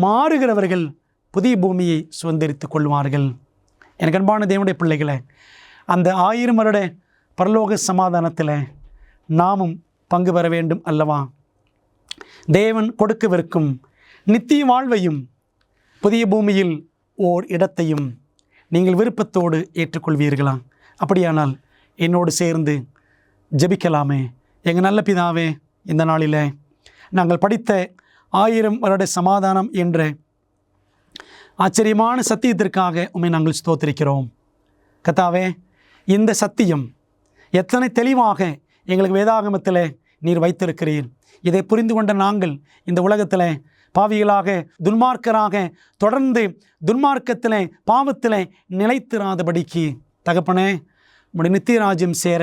மாறுகிறவர்கள் புதிய பூமியை சுதந்தரித்துக் கொள்வார்கள். எனக்கு அன்பான தேவனுடைய பிள்ளைகளை, அந்த 1000 வருட பரலோக சமாதானத்தில் நாமும் பங்கு பெற வேண்டும் அல்லவா? தேவன் கொடுக்கவிருக்கும் நித்திய வாழ்வையும் புதிய பூமியில் ஓர் இடத்தையும் நீங்கள் விருப்பத்தோடு ஏற்றுக்கொள்வீர்களா? அப்படியானால் என்னோடு சேர்ந்து ஜெபிக்கலாமே. எங்கள் நல்ல பிதாவே, இந்த நாளில் நாங்கள் படித்த 1000 வருட சமாதானம் என்ற ஆச்சரியமான சத்தியத்திற்காக உம்மை நாங்கள் ஸ்தோத்திரிக்கிறோம். கர்த்தாவே, இந்த சத்தியம் எத்தனை தெளிவாக எங்களுக்கு வேதாகமத்தில் நீர் வைத்திருக்கிறீர். இதை புரிந்து கொண்ட நாங்கள் இந்த உலகத்தில் பாவிகளாக, துன்மார்க்கராக, தொடர்ந்து துன்மார்க்கத்தில், பாவத்தில் நிலைத்திராதபடிக்கு தகப்பனே, உம்முடைய நித்திய ராஜ்யம் சேர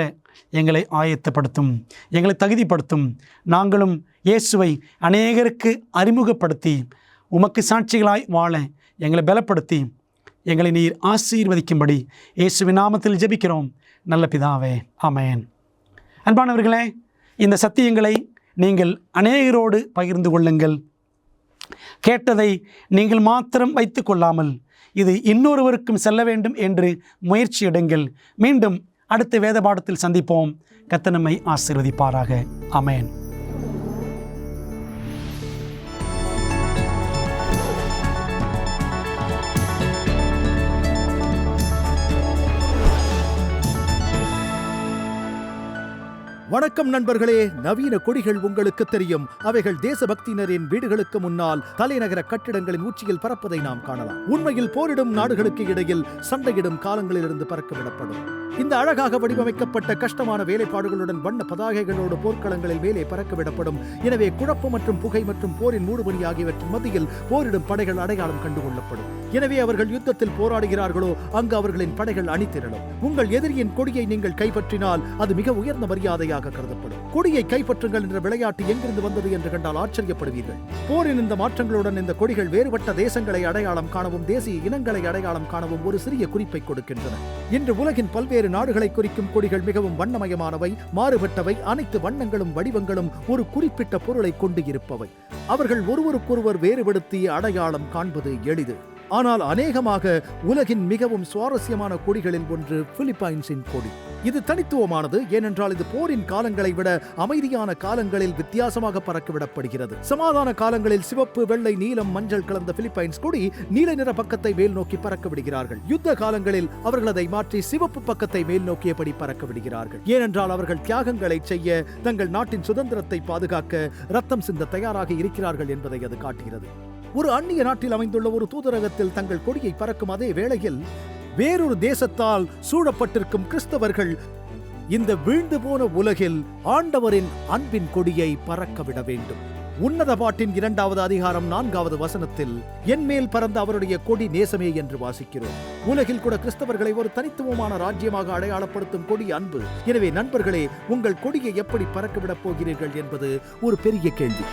எங்களை ஆயத்தப்படுத்தும், எங்களை தகுதிப்படுத்தும். நாங்களும் இயேசுவை அநேகருக்கு அறிமுகப்படுத்தி உமக்கு சாட்சிகளாய் வாழ எங்களை பலப்படுத்தி எங்களை நீர் ஆசீர்வதிக்கும்படி இயேசுவின் நாமத்தில் ஜெபிக்கிறோம் நல்ல பிதாவே, ஆமென். அன்பானவர்களே, இந்த சத்தியங்களை நீங்கள் அநேகரோடு பகிர்ந்து கொள்ளுங்கள். கேட்டதை நீங்கள் மாத்திரம் வைத்து கொள்ளாமல் இது இன்னொருவருக்கும் செல்ல வேண்டும் என்று முயற்சி எடுங்கள். மீண்டும் அடுத்த வேத பாடத்தில் சந்திப்போம். கர்த்தர் நம்மை ஆசீர்வதிப்பாராக. ஆமென். வணக்கம் நண்பர்களே. நவீன கொடிகள் உங்களுக்கு தெரியும். அவைகள் தேசபக்தியினரின் வீடுகளுக்கு முன்னால் தலைநகர கட்டிடங்களின் உச்சியில் பறப்பதை நாம் காணலாம். உண்மையில் போரிடும் நாடுகளுக்கு இடையில் சண்டையிடும் காலங்களிலிருந்து பறக்கவிடப்படும். இந்த அழகாக வடிவமைக்கப்பட்ட கஷ்டமான வேலைப்பாடுகளுடன் வண்ண பதாகைகளோடு போர்க்களங்களில் மேலே பறக்கவிடப்படும். எனவே குழப்பம் மற்றும் புகை மற்றும் போரின் மூடுபனி ஆகியவற்றின் மத்தியில் போரிடும் படைகள் அடையாளம் கண்டுகொள்ளப்படும். எனவே அவர்கள் யுத்தத்தில் போராடுகிறார்களோ அங்கு அவர்களின் படைகள் அணிதிரளும். உங்கள் எதிரியின் கொடியை நீங்கள் கைப்பற்றினால் அது மிக உயர்ந்த மரியாதையாக கருதப்படும். கொடியை கைப்பற்றுங்கள் என்ற விளையாட்டு எங்கிருந்து வந்தது என்று கண்டால் ஆச்சரியப்படுவீர்கள். போரின் இந்த மாற்றங்களுடன் இந்த கொடிகள் வேறுபட்ட தேசங்களை அடையாளம் காணவும், தேசிய இனங்களை அடையாளம் காணவும் ஒரு சிறிய குறிப்பை கொடுக்கின்றன. இன்று உலகின் பல்வேறு நாடுகளை குறிக்கும் கொடிகள் மிகவும் வண்ணமயமானவை, மாறுபட்டவை. அனைத்து வண்ணங்களும் வடிவங்களும் ஒரு குறிப்பிட்ட பொருளை கொண்டு இருப்பவை. அவர்கள் ஒருவருக்கொருவர் வேறுபடுத்தி அடையாளம் காண்பது எளிது. ஆனால் அநேகமாக உலகின் மிகவும் சுவாரஸ்யமான கொடிகளில் ஒன்று பிலிப்பைன்ஸின் கொடி. இது தனித்துவமானது, ஏனென்றால் இது போரின் காலங்களை விட அமைதியான காலங்களில் வித்தியாசமாக பறக்கவிடப்படுகிறது. சமாதான காலங்களில் சிவப்பு, வெள்ளை, நீலம், மஞ்சள் கலந்த பிலிப்பைன்ஸ் கொடி நீல நிற பக்கத்தை மேல் நோக்கி பறக்க விடுகிறார்கள். யுத்த காலங்களில் அவர்கள் அதை மாற்றி சிவப்பு பக்கத்தை மேல் நோக்கியபடி பறக்க விடுகிறார்கள். ஏனென்றால் அவர்கள் தியாகங்களை செய்ய, தங்கள் நாட்டின் சுதந்திரத்தை பாதுகாக்க ரத்தம் சிந்த தயாராக இருக்கிறார்கள் என்பதை அது காட்டுகிறது. ஒரு அந்நிய நாட்டில் அமைந்துள்ள ஒரு தூதரகத்தில் தங்கள் கொடியை பறக்கும் அதே வேளையில் வேறொரு தேசத்தால் சூழப்பட்டிருக்கும் கிறிஸ்தவர்கள் இந்த வீழ்ந்து போன உலகில் ஆண்டவரின் அன்பின் கொடியை பறக்கவிட வேண்டும். உன்னத பாட்டின் 2வது அதிகாரம் 4வது வசனத்தில் என் மேல் பறந்த அவருடைய கொடி நேசமே என்று வாசிக்கிறோம். உலகில் கூட கிறிஸ்தவர்களை ஒரு தனித்துவமான ராஜ்யமாக அடையாளப்படுத்தும் கொடி அன்பு. எனவே நண்பர்களே, உங்கள் கொடியை எப்படி பறக்கவிடப் போகிறீர்கள் என்பது ஒரு பெரிய கேள்வி.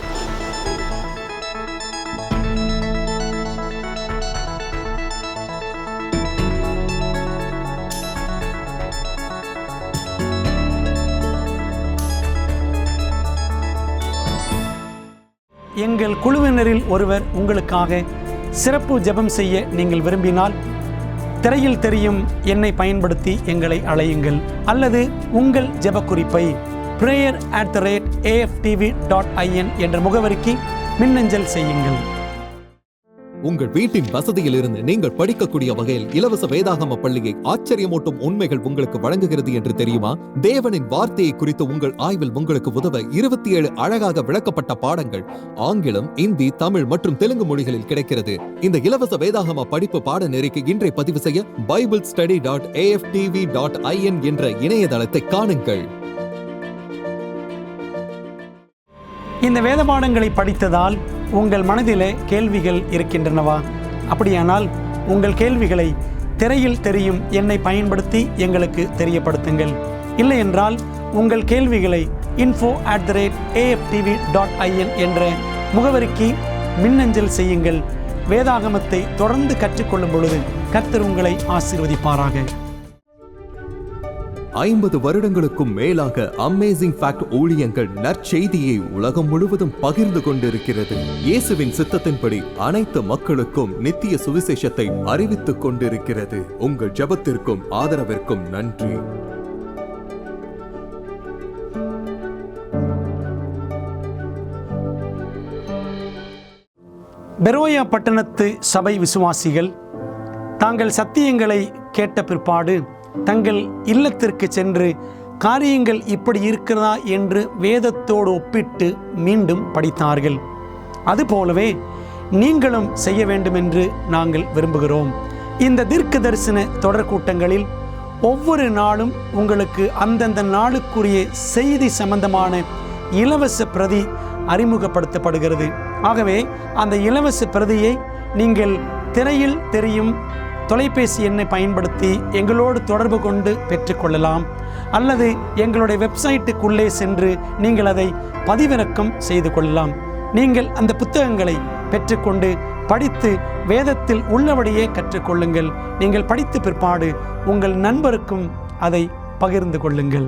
எங்கள் குழுவினரில் ஒருவர் உங்களுக்காக சிறப்பு ஜெபம் செய்ய நீங்கள் விரும்பினால் திரையில் தெரியும் எண்ணை பயன்படுத்தி எங்களை அழையுங்கள். அல்லது உங்கள் ஜெப குறிப்பை prayer@aftv.in என்ற முகவரிக்கு மின்னஞ்சல் செய்யுங்கள். உங்கள் வீட்டின் வசதியிலிருந்து நீங்கள் படிக்கக்கூடிய வகையில் இலவச வேதாகம பள்ளியை ஆச்சரியமூட்டும் உண்மைகள் உங்களுக்கு வழங்குகிறது என்று தெரியுமா? தேவனின் வார்த்தையை குறித்து உங்கள் ஆய்வில் உங்களுக்கு உதவ 27 அழகாக விளக்கப்பட்ட பாடங்கள் ஆங்கிலம், இந்தி, தமிழ் மற்றும் தெலுங்கு மொழிகளில் கிடைக்கிறது. இந்த இலவச வேதாகம படிப்பு பாடநெறிக்கு இன்றை பதிவு செய்ய biblestudy.aftv.in என்ற இணையதளத்தை காணுங்கள். இந்த வேத பாடங்களை படித்ததால் உங்கள் மனதிலே கேள்விகள் இருக்கின்றனவா? அப்படியானால் உங்கள் கேள்விகளை திரையில் தெரியும் எண்ணை பயன்படுத்தி எங்களுக்கு தெரியப்படுத்துங்கள். இல்லை என்றால் உங்கள் கேள்விகளை info@aftv.in என்ற முகவரிக்கு மின்னஞ்சல் செய்யுங்கள். வேதாகமத்தை தொடர்ந்து கற்றுக்கொள்ளும் பொழுது கர்த்தர் உங்களை ஆசீர்வதிப்பாராக. 50 வருடங்களுக்கும் மேலாக அமேசிங் ஃபேக்ட் ஊழியங்கள் நற்செய்தியை உலகம் முழுவதும் பகிர்ந்து கொண்டிருக்கிறது. இயேசுவின் சித்தத்தின்படி அனைத்து மக்களுக்கும் நித்திய சுவிசேஷத்தை அறிவித்துக் கொண்டிருக்கிறது. உங்கள் ஜெபத்திற்கும் ஆதரவிற்கும் நன்றி. பெரோயா பட்டணத்து சபை விசுவாசிகள் தாங்கள் சத்தியங்களை கேட்ட பிற்பாடு தங்கள் இல்லத்திற்கு சென்று காரியங்கள் இப்படி இருக்கிறதா என்று வேதத்தோடு ஒப்பிட்டு மீண்டும் படித்தார்கள். அதுபோலவே நீங்களும் செய்ய வேண்டும் என்று நாங்கள் விரும்புகிறோம். இந்த தீர்க்க தரிசன தொடர் கூட்டங்களில் ஒவ்வொரு நாளும் உங்களுக்கு அந்தந்த நாளுக்குரிய செய்தி சம்பந்தமான இலவச பிரதி அறிமுகப்படுத்தப்படுகிறது. ஆகவே அந்த இலவச பிரதியை நீங்கள் திரையில் தெரியும் தொலைபேசி எண்ணை பயன்படுத்தி எங்களோடு தொடர்பு கொண்டு பெற்றுக்கொள்ளலாம். அல்லது எங்களுடைய வெப்சைட்டுக்குள்ளே சென்று நீங்கள் அதை பதிவிறக்கம் செய்து கொள்ளலாம். நீங்கள் அந்த புத்தகங்களை பெற்றுக்கொண்டு படித்து வேதத்தில் உள்ளபடியே கற்றுக்கொள்ளுங்கள். நீங்கள் படித்த பிற்பாடு உங்கள் நண்பருக்கும் அதை பகிர்ந்து கொள்ளுங்கள்.